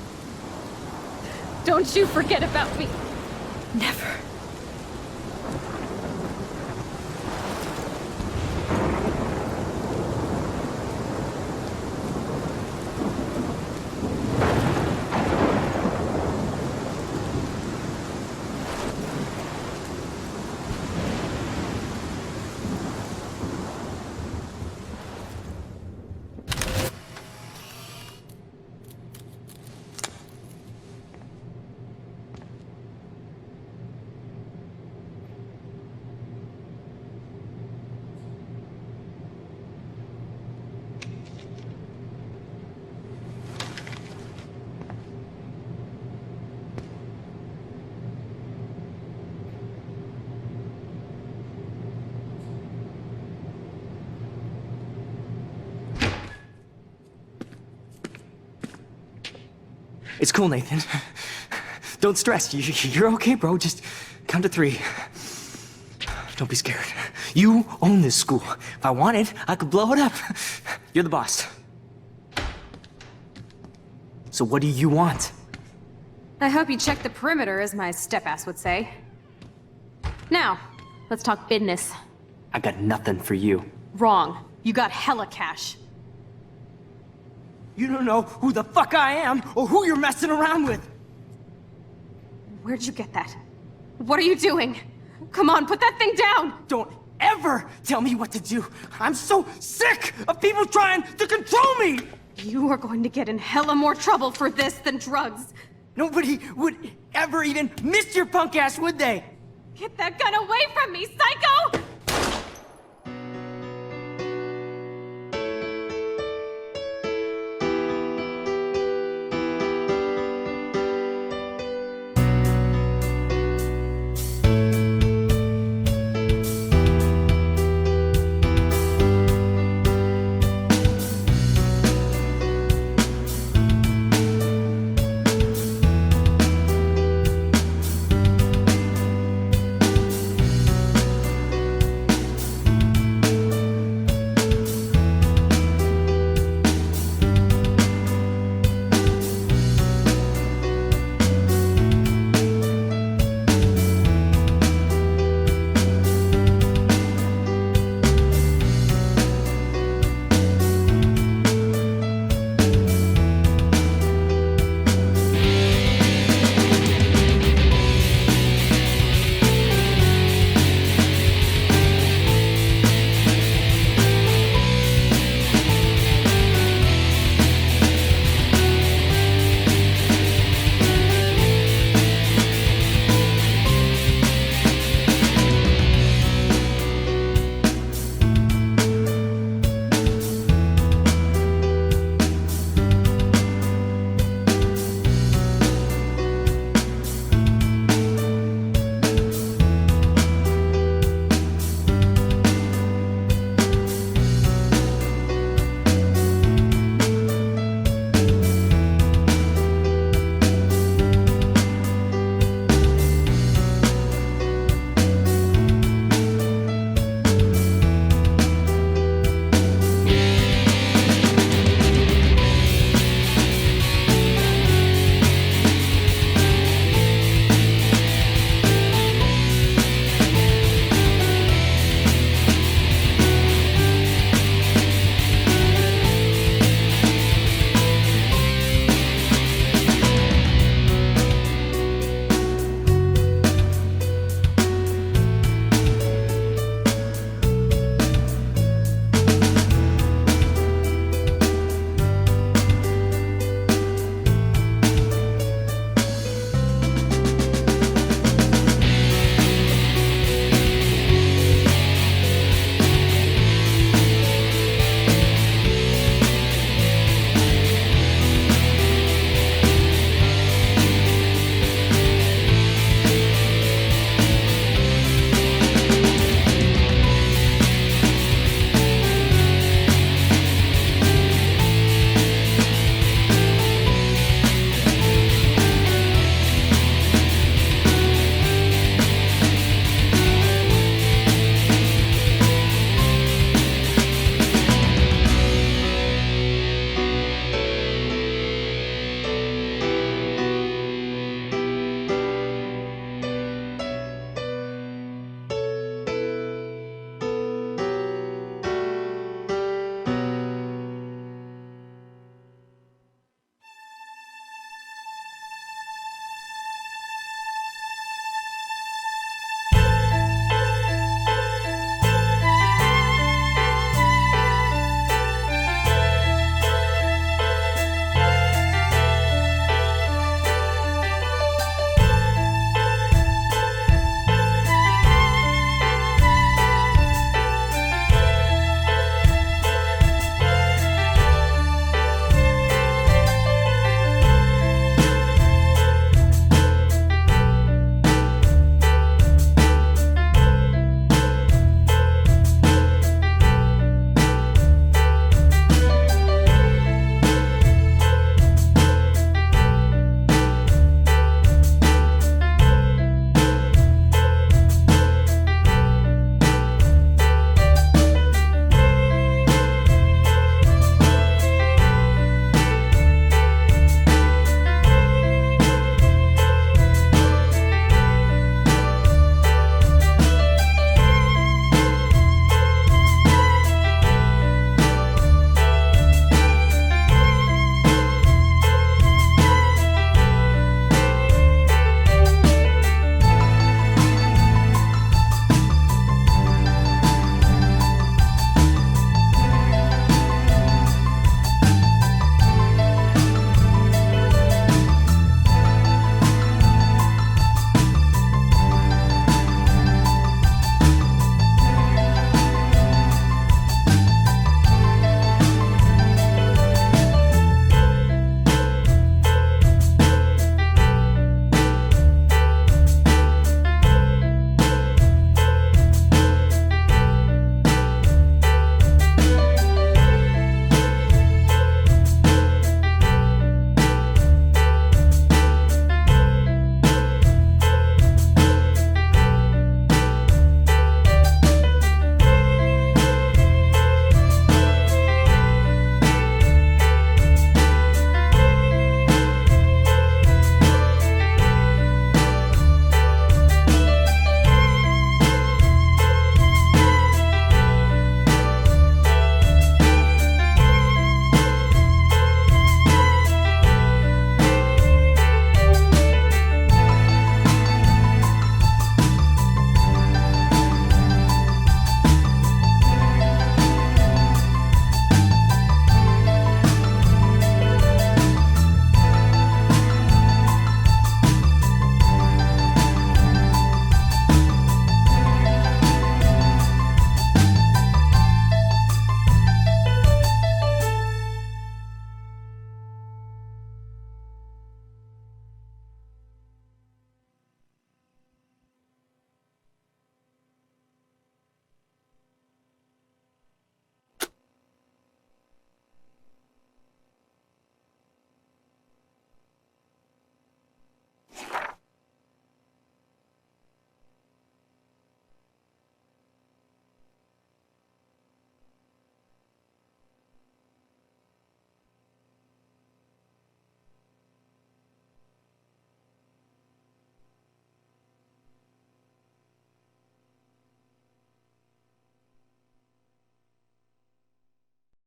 don't you forget about me. Never. It's cool, Nathan. Don't stress. You're okay, bro. Just count to 3. Don't be scared. You own this school. If I wanted, I could blow it up. You're the boss. So what do you want? I hope you checked the perimeter, as my step-ass would say. Now, let's talk business. I got nothing for you. Wrong. You got hella cash. You don't know who the fuck I am or who you're messing around with. Where'd you get that? What are you doing? Come on, put that thing down! Don't ever tell me what to do. I'm so sick of people trying to control me! You are going to get in hella more trouble for this than drugs. Nobody would ever even miss your punk ass, would they? Get that gun away from me, psycho!